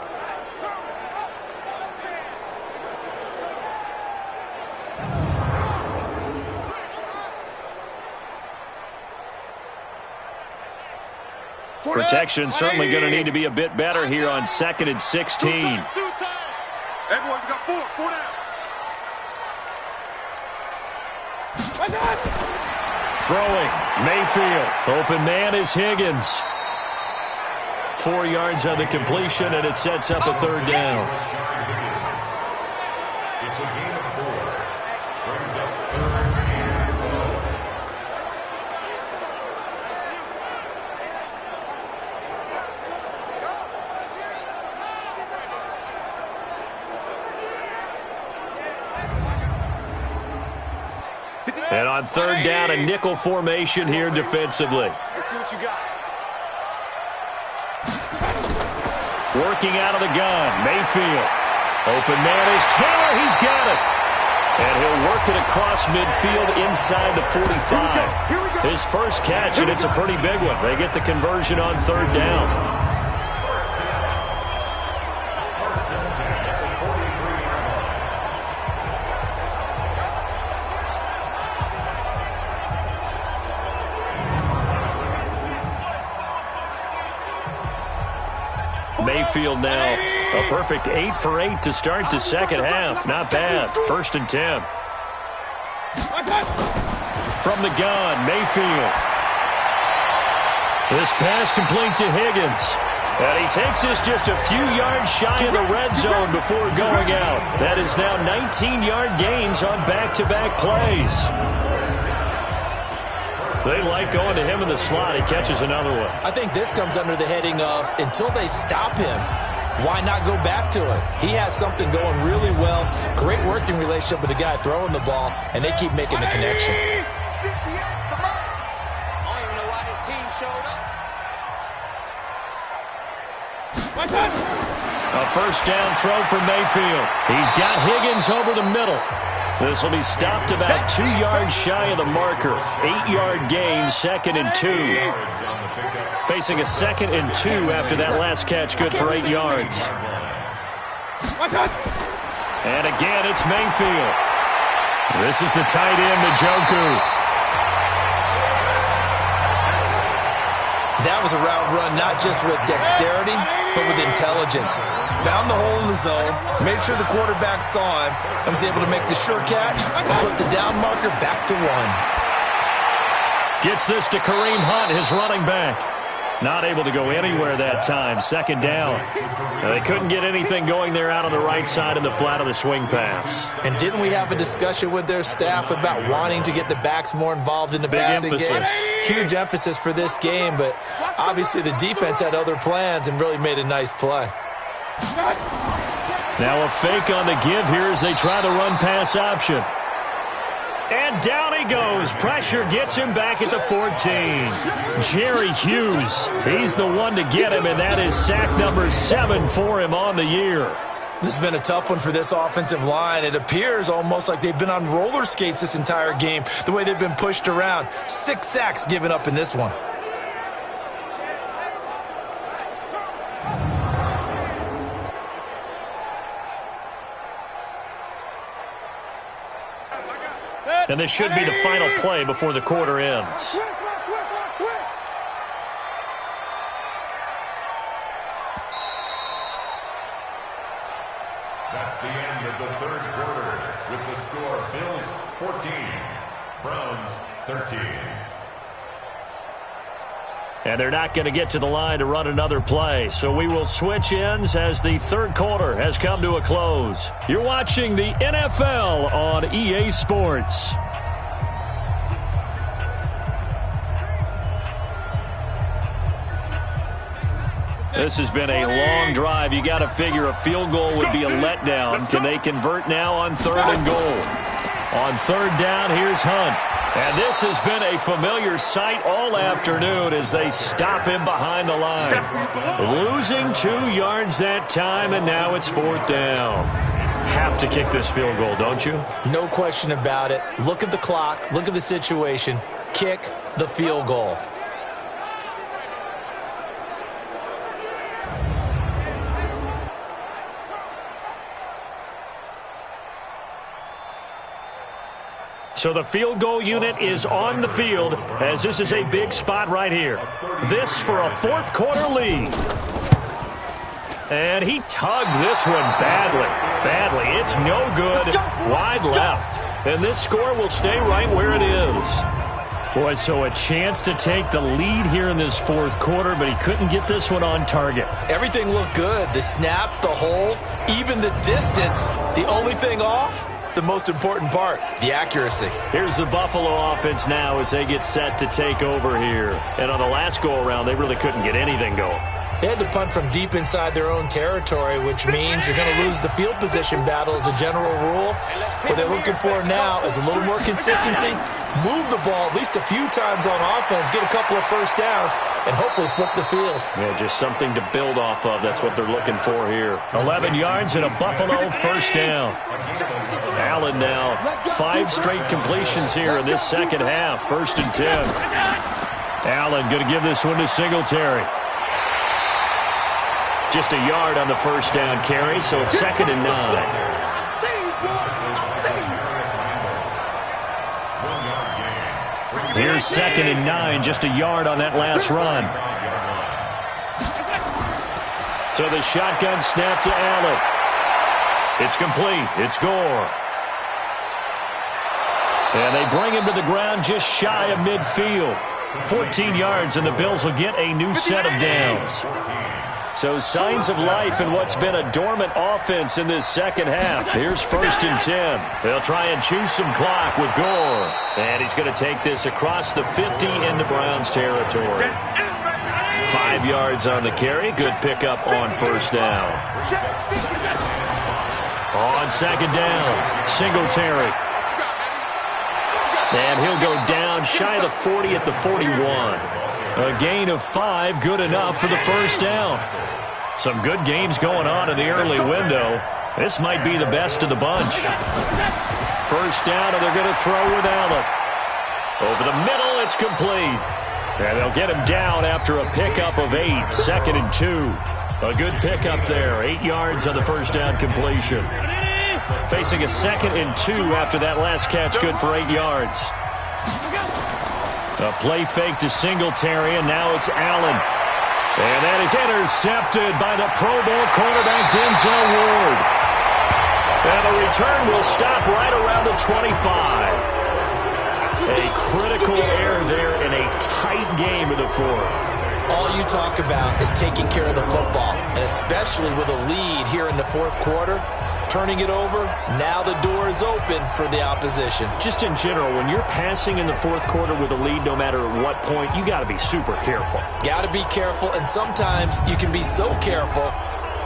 Protection certainly going to need to be a bit better here on 2nd and 16. Everyone, you got 4 down. Throwing. Mayfield. Open man is Higgins. 4 yards on the completion, and it sets up a 3rd down. It's a game of 4. Brings up 3rd and And on 3rd down, a nickel formation here defensively. Let's see what you got. Working out of the gun, Mayfield. Open man is Taylor. He's got it. And he'll work it across midfield inside the 45. His first catch, and it's a pretty big one. They get the conversion on 3rd down. Mayfield now a perfect 8 for 8 to start the 2nd half. Not bad. 1st and 10. From the gun, Mayfield. This pass complete to Higgins. And he takes this just a few yards shy of the red zone before going out. That is now 19-yard gains on back-to-back plays. They like going to him in the slot. He catches another one. I think this comes under the heading of, until they stop him, why not go back to it? He has something going really well. Great working relationship with the guy throwing the ball, and they keep making the connection. I don't even know why this team showed up. A 1st down throw for Mayfield. He's got Higgins over the middle. This will be stopped about 2 yards shy of the marker. 8-yard gain, 2nd and 2. Facing a 2nd and 2 after that last catch, good for 8 yards. And again, it's Mayfield. This is the tight end, Njoku. That was a route run not just with dexterity, but with intelligence. Found the hole in the zone, made sure the quarterback saw him, and was able to make the sure catch and put the down marker back to 1. Gets this to Kareem Hunt, his running back. Not able to go anywhere that time. Second down. Now, they couldn't get anything going there out on the right side in the flat of the swing pass. And didn't we have a discussion with their staff about wanting to get the backs more involved in the passing game? Huge emphasis for this game, but obviously the defense had other plans and really made a nice play. Now a fake on the give here as they try the run-pass option. And down he goes. Pressure gets him back at the 14. Jerry Hughes, he's the one to get him, and that is sack number 7 for him on the year. This has been a tough one for this offensive line. It appears almost like they've been on roller skates this entire game, the way they've been pushed around. 6 sacks given up in this one. And this should be the final play before the quarter ends. That's the end of the third quarter with the score Bills 14, Browns 13. And they're not going to get to the line to run another play. So we will switch ends as the third quarter has come to a close. You're watching the NFL on EA Sports. This has been a long drive. You got to figure a field goal would be a letdown. Can they convert now on 3rd and goal? On 3rd down, here's Hunt. And this has been a familiar sight all afternoon as they stop him behind the line. Losing 2 yards that time, and now it's 4th down. Have to kick this field goal, don't you? No question about it. Look at the clock. Look at the situation. Kick the field goal. So the field goal unit is on the field as this is a big spot right here. This for a 4th quarter lead. And he tugged this one badly. It's no good. Wide left. And this score will stay right where it is. Boy, so a chance to take the lead here in this 4th quarter, but he couldn't get this one on target. Everything looked good. The snap, the hold, even the distance. The only thing off? The most important part, the accuracy. Here's the Buffalo offense now as they get set to take over here. And on the last go-around, they really couldn't get anything going. They had to punt from deep inside their own territory, which means you're going to lose the field position battle as a general rule. What they're looking for now is a little more consistency, move the ball at least a few times on offense, get a couple of first downs, and hopefully flip the field. Yeah, just something to build off of. That's what they're looking for here. 11 yards and a Buffalo first down. Allen now 5 straight completions here in this second half. 1st and 10. Allen going to give this one to Singletary. Just a yard on the first down carry, so it's 2nd and 9. Here's 2nd and 9, just a yard on that last run. So the shotgun snap to Allen. It's complete. It's Gore. And they bring him to the ground just shy of midfield. 14 yards, and the Bills will get a new set of downs. So signs of life in what's been a dormant offense in this second half. Here's 1st and 10. They'll try and choose some clock with Gore. And he's going to take this across the 50 into Browns territory. 5 yards on the carry. Good pickup on 1st down. On 2nd down, Singletary. And he'll go down shy of the 40 at the 41. A gain of 5, good enough for the first down. Some good games going on in the early window. This might be the best of the bunch. First down, and they're going to throw with Allen. Over the middle, it's complete. And they'll get him down after a pickup of 8, 2nd and 2. A good pickup there, 8 yards on the first down completion. Facing a 2nd and 2 after that last catch, good for 8 yards. A play fake to Singletary, and now it's Allen. And that is intercepted by the Pro Bowl cornerback Denzel Ward. And the return will stop right around the 25. A critical error there in a tight game in the fourth. All you talk about is taking care of the football, and especially with a lead here in the fourth quarter, turning it over, now the door is open for the opposition. Just in general, when you're passing in the fourth quarter with a lead, no matter at what point, you got to be super careful. Got to be careful, and sometimes you can be so careful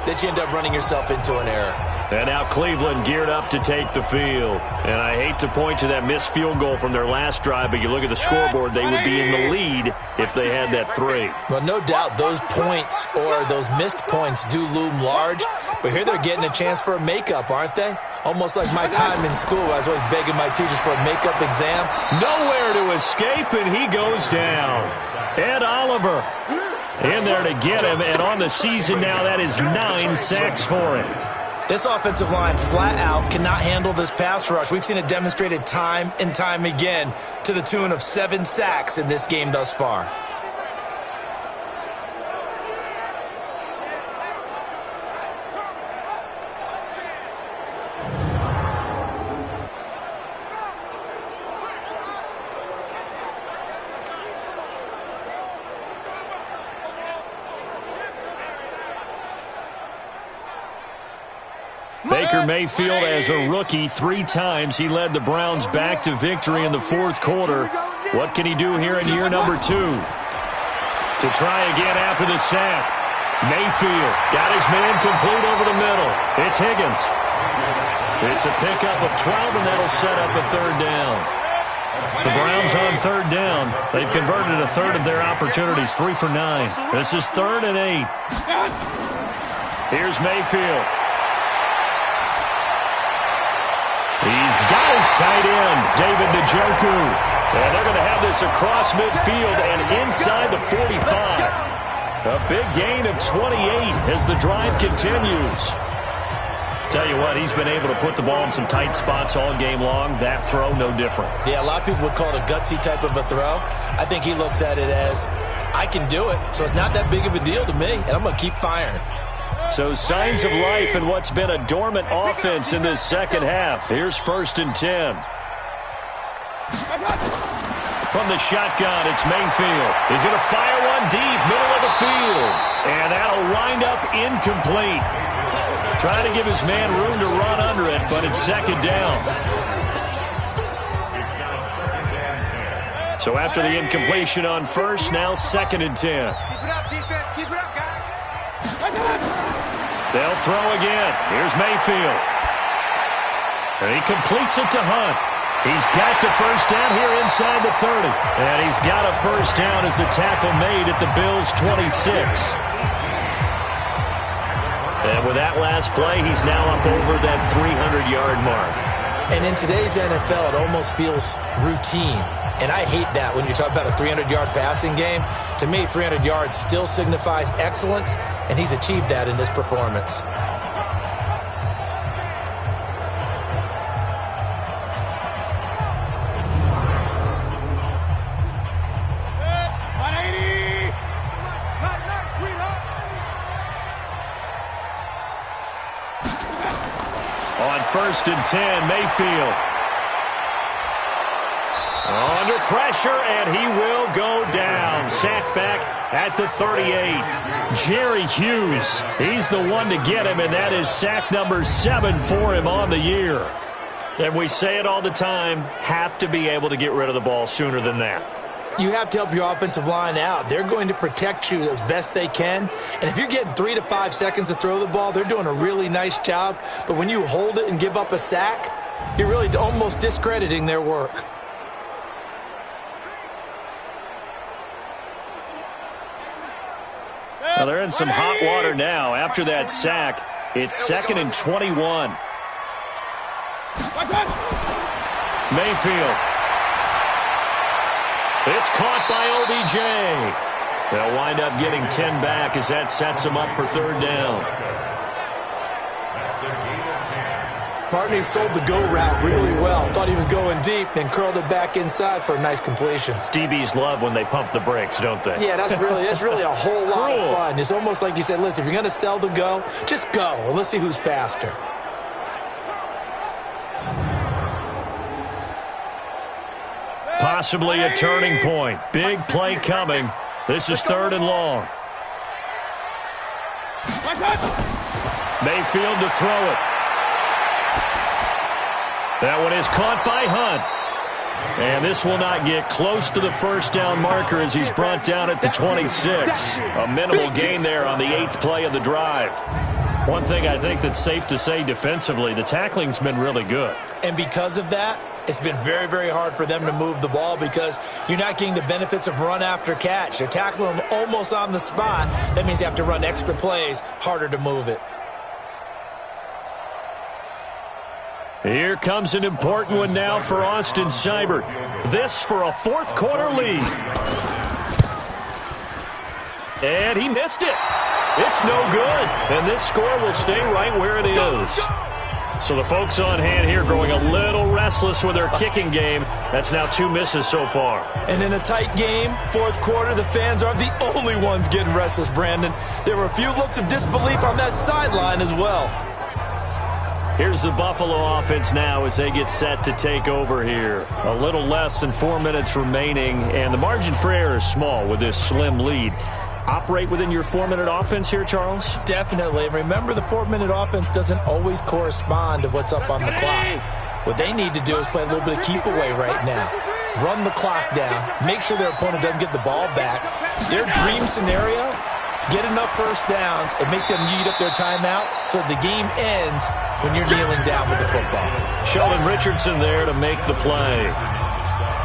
that you end up running yourself into an error. And now Cleveland geared up to take the field. And I hate to point to that missed field goal from their last drive, but you look at the scoreboard, they would be in the lead if they had that 3. Well, no doubt those points or those missed points do loom large, but here they're getting a chance for a makeup, aren't they? Almost like my time in school. I was always begging my teachers for a makeup exam. Nowhere to escape, and he goes down. Ed Oliver in there to get him, and on the season now, that is 9 sacks for him. This offensive line flat out cannot handle this pass rush. We've seen it demonstrated time and time again to the tune of 7 sacks in this game thus far. Baker Mayfield, as a rookie, 3 times he led the Browns back to victory in the fourth quarter. What can he do here in year number 2? To try again after the sack. Mayfield got his man complete over the middle. It's Higgins. It's a pickup of 12, and that'll set up a 3rd down. The Browns on 3rd down. They've converted a third of their opportunities, 3 for 9. This is 3rd and 8. Here's Mayfield. He's got his tight end, David Njoku. And they're going to have this across midfield and inside the 45. A big gain of 28 as the drive continues. Tell you what, he's been able to put the ball in some tight spots all game long. That throw, no different. Yeah, a lot of people would call it a gutsy type of a throw. I think he looks at it as, I can do it, so it's not that big of a deal to me, and I'm going to keep firing. So signs of life in what's been a dormant offense in this second half. Here's 1st and 10. From the shotgun, it's Mayfield. He's going to fire one deep, middle of the field. And that'll wind up incomplete. Trying to give his man room to run under it, but it's 2nd down. So after the incompletion on 1st, now 2nd and 10. Keep it up, defense. Keep it up, guys. They'll throw again. Here's Mayfield. And he completes it to Hunt. He's got the 1st down here inside the 30. And he's got a 1st down as the tackle made at the Bills' 26. And with that last play, he's now up over that 300-yard mark. And in today's NFL, it almost feels routine. And I hate that when you talk about a 300-yard passing game. To me, 300 yards still signifies excellence, and he's achieved that in this performance. On 1st and 10, Mayfield. Under pressure, and he will go down. Sacked back at the 38. Jerry Hughes, he's the one to get him, and that is sack number 7 for him on the year. And we say it all the time, have to be able to get rid of the ball sooner than that. You have to help your offensive line out. They're going to protect you as best they can. And if you're getting 3 to 5 seconds to throw the ball, they're doing a really nice job. But when you hold it and give up a sack, you're really almost discrediting their work. Well, they're in some hot water now. After that sack, it's 2nd and 21. Mayfield. It's caught by OBJ. They'll wind up getting 10 back as that sets them up for 3rd down. Partner sold the go route really well. Thought he was going deep, then curled it back inside for a nice completion. DBs love when they pump the brakes, don't they? Yeah, that's really a whole lot of fun. It's almost like you said, listen, if you're going to sell the go, just go. Well, let's see who's faster. Possibly a turning point. Big play coming. This is 3rd and long. Mayfield to throw it. That one is caught by Hunt. And this will not get close to the first down marker as he's brought down at the 26. A minimal gain there on the 8th play of the drive. One thing I think that's safe to say defensively, the tackling's been really good. And because of that, it's been very, very hard for them to move the ball because you're not getting the benefits of run after catch. They're tackling them almost on the spot. That means you have to run extra plays, harder to move it. Here comes an important one now for Austin Seibert. This for a 4th quarter lead. And he missed it. It's no good. And this score will stay right where it is. So the folks on hand here growing a little restless with their kicking game. That's now 2 misses so far. And in a tight game, 4th quarter, the fans aren't the only ones getting restless, Brandon. There were a few looks of disbelief on that sideline as well. Here's the Buffalo offense now as they get set to take over here. A little less than 4 minutes remaining, and the margin for error is small with this slim lead. Operate within your 4-minute offense here, Charles? Definitely. Remember, the 4-minute offense doesn't always correspond to what's up on the clock. What they need to do is play a little bit of keep away right now. Run the clock down. Make sure their opponent doesn't get the ball back. Their dream scenario, get enough first downs and make them eat up their timeouts so the game ends when you're kneeling down with the football. Sheldon Richardson there to make the play.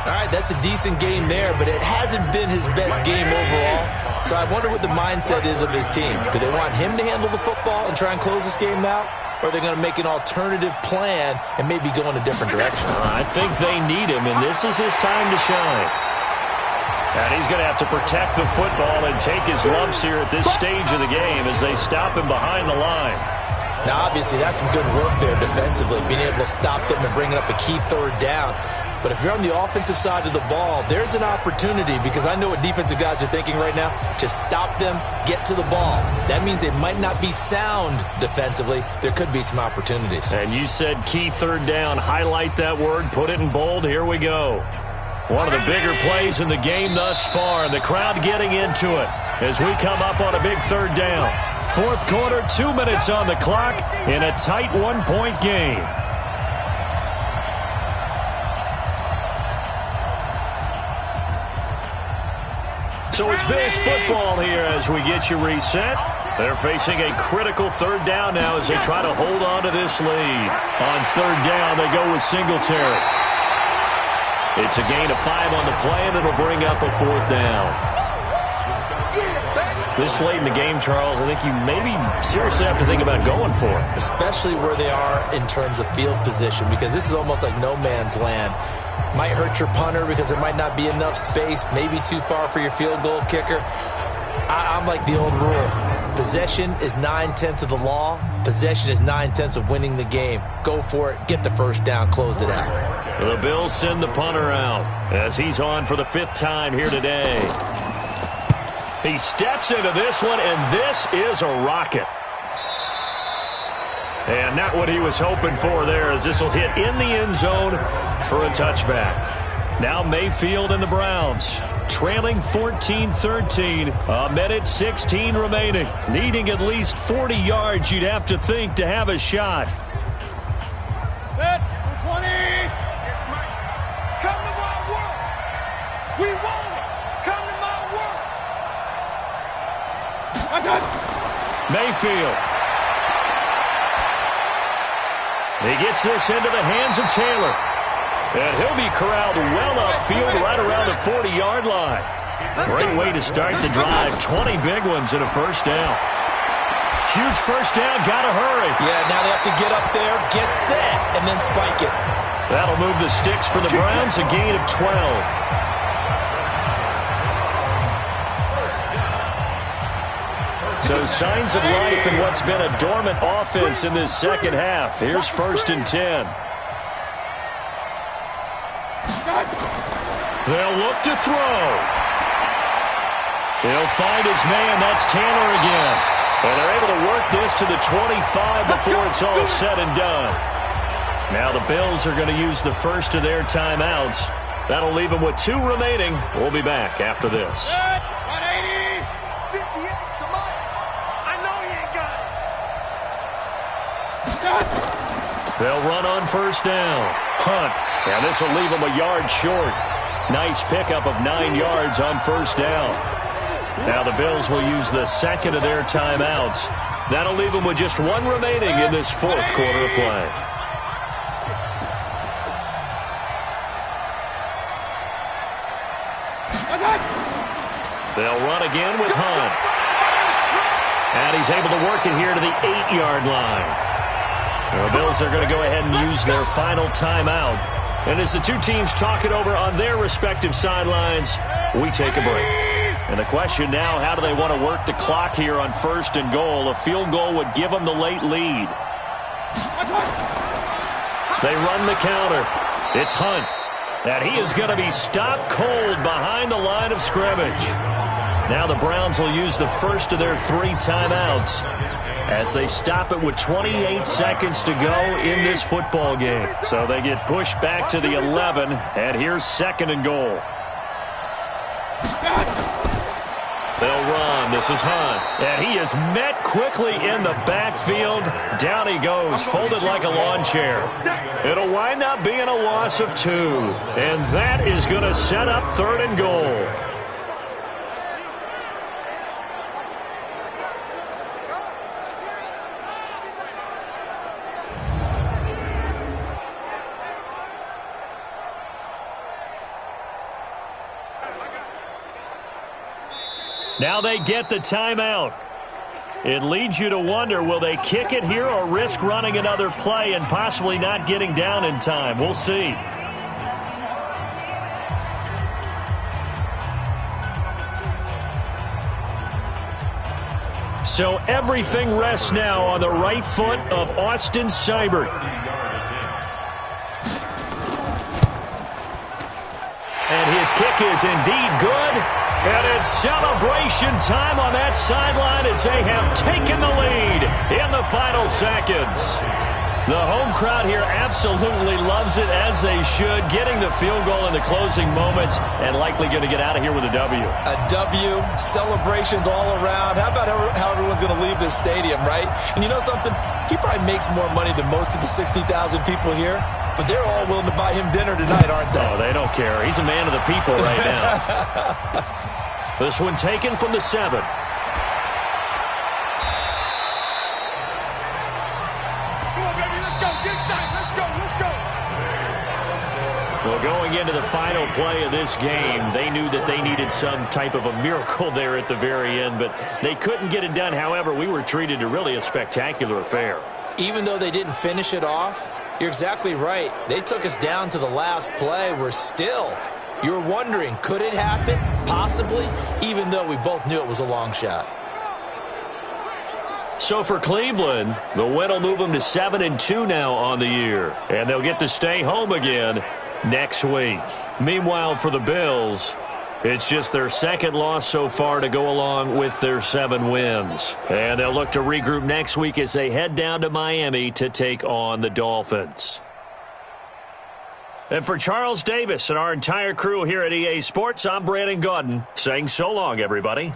All right, that's a decent game there, but it hasn't been his best game overall. So I wonder what the mindset is of his team. Do they want him to handle the football and try and close this game out? Or are they going to make an alternative plan and maybe go in a different direction? I think they need him, and this is his time to shine. And he's going to have to protect the football and take his lumps here at this stage of the game as they stop him behind the line. Now, obviously, that's some good work there defensively, being able to stop them and bringing up a key 3rd down. But if you're on the offensive side of the ball, there's an opportunity because I know what defensive guys are thinking right now. Just stop them, get to the ball. That means they might not be sound defensively. There could be some opportunities. And you said key 3rd down. Highlight that word. Put it in bold. Here we go. One of the bigger plays in the game thus far, and the crowd getting into it as we come up on a big 3rd down. 4th quarter, 2 minutes on the clock in a tight 1-point game. So it's Bills football here as we get you reset. They're facing a critical 3rd down now as they try to hold on to this lead. On 3rd down, they go with Singletary. It's a gain of 5 on the play, and it'll bring up a 4th down. This late in the game, Charles, I think you maybe seriously have to think about going for it. Especially where they are in terms of field position, because this is almost like no man's land. Might hurt your punter because there might not be enough space, maybe too far for your field goal kicker. I'm like the old rule. Possession is 9/10 of the law. Possession is 9/10 of winning the game. Go for it. Get the first down. Close it out. The Bills send the punter out as he's on for the 5th time here today. He steps into this one, and this is a rocket. And not what he was hoping for there, as this will hit in the end zone for a touchback. Now Mayfield and the Browns trailing 14-13. A minute 16 remaining. Needing at least 40 yards, you'd have to think, to have a shot. Set, 20. Come to my work. We want it. Come to my work. Mayfield. He gets this into the hands of Taylor. And he'll be corralled well upfield right around the 40-yard line. Great way to start the drive. 20 big ones and a first down. Huge first down. Got to hurry. Yeah, now they have to get up there, get set, and then spike it. That'll move the sticks for the Browns, a gain of 12. So signs of life in what's been a dormant offense in this second half. Here's 1st and 10. They'll look to throw. He'll find his man. That's Tanner again. And they're able to work this to the 25 before it's all said and done. Now the Bills are going to use the first of their timeouts. That'll leave them with 2 remaining. We'll be back after this. 180. 58. Come on. I know he ain't got it. They'll run on 1st down. Hunt. And this will leave them a yard short. Nice pickup of 9 yards on 1st down. Now the Bills will use the second of their timeouts. That'll leave them with just 1 remaining in this 4th quarter of play. They'll run again with Hunt. And he's able to work it here to the 8-yard line. The Bills are going to go ahead and use their final timeout. And as the 2 teams talk it over on their respective sidelines, we take a break. And the question now, how do they want to work the clock here on 1st and goal? A field goal would give them the late lead. They run the counter. It's Hunt. And he is going to be stopped cold behind the line of scrimmage. Now the Browns will use the first of their 3 timeouts as they stop it with 28 seconds to go in this football game. So they get pushed back to the 11, and here's 2nd and goal. They'll run. This is Hunt. And he is met quickly in the backfield. Down he goes, folded like a lawn chair. It'll wind up being a loss of 2. And that is going to set up 3rd and goal. Now they get the timeout. It leads you to wonder, will they kick it here or risk running another play and possibly not getting down in time? We'll see. So everything rests now on the right foot of Austin Seibert. And his kick is indeed good. And it's celebration time on that sideline as they have taken the lead in the final seconds. The home crowd here absolutely loves it, as they should, getting the field goal in the closing moments and likely going to get out of here with a W. A W, celebrations all around. How about how everyone's going to leave this stadium, right? And you know something? He probably makes more money than most of the 60,000 people here, but they're all willing to buy him dinner tonight, aren't they? Oh, they don't care. He's a man of the people right now. This one taken from the 7. Well, going into the final play of this game, they knew that they needed some type of a miracle there at the very end, but they couldn't get it done. However, we were treated to really a spectacular affair. Even though they didn't finish it off, you're exactly right. They took us down to the last play. We're still... You were wondering, could it happen? Possibly, even though we both knew it was a long shot. So for Cleveland, the win will move them to 7-2 now on the year. And they'll get to stay home again next week. Meanwhile, for the Bills, it's just their 2nd loss so far to go along with their 7 wins. And they'll look to regroup next week as they head down to Miami to take on the Dolphins. And for Charles Davis and our entire crew here at EA Sports, I'm Brandon Gaudin saying so long, everybody.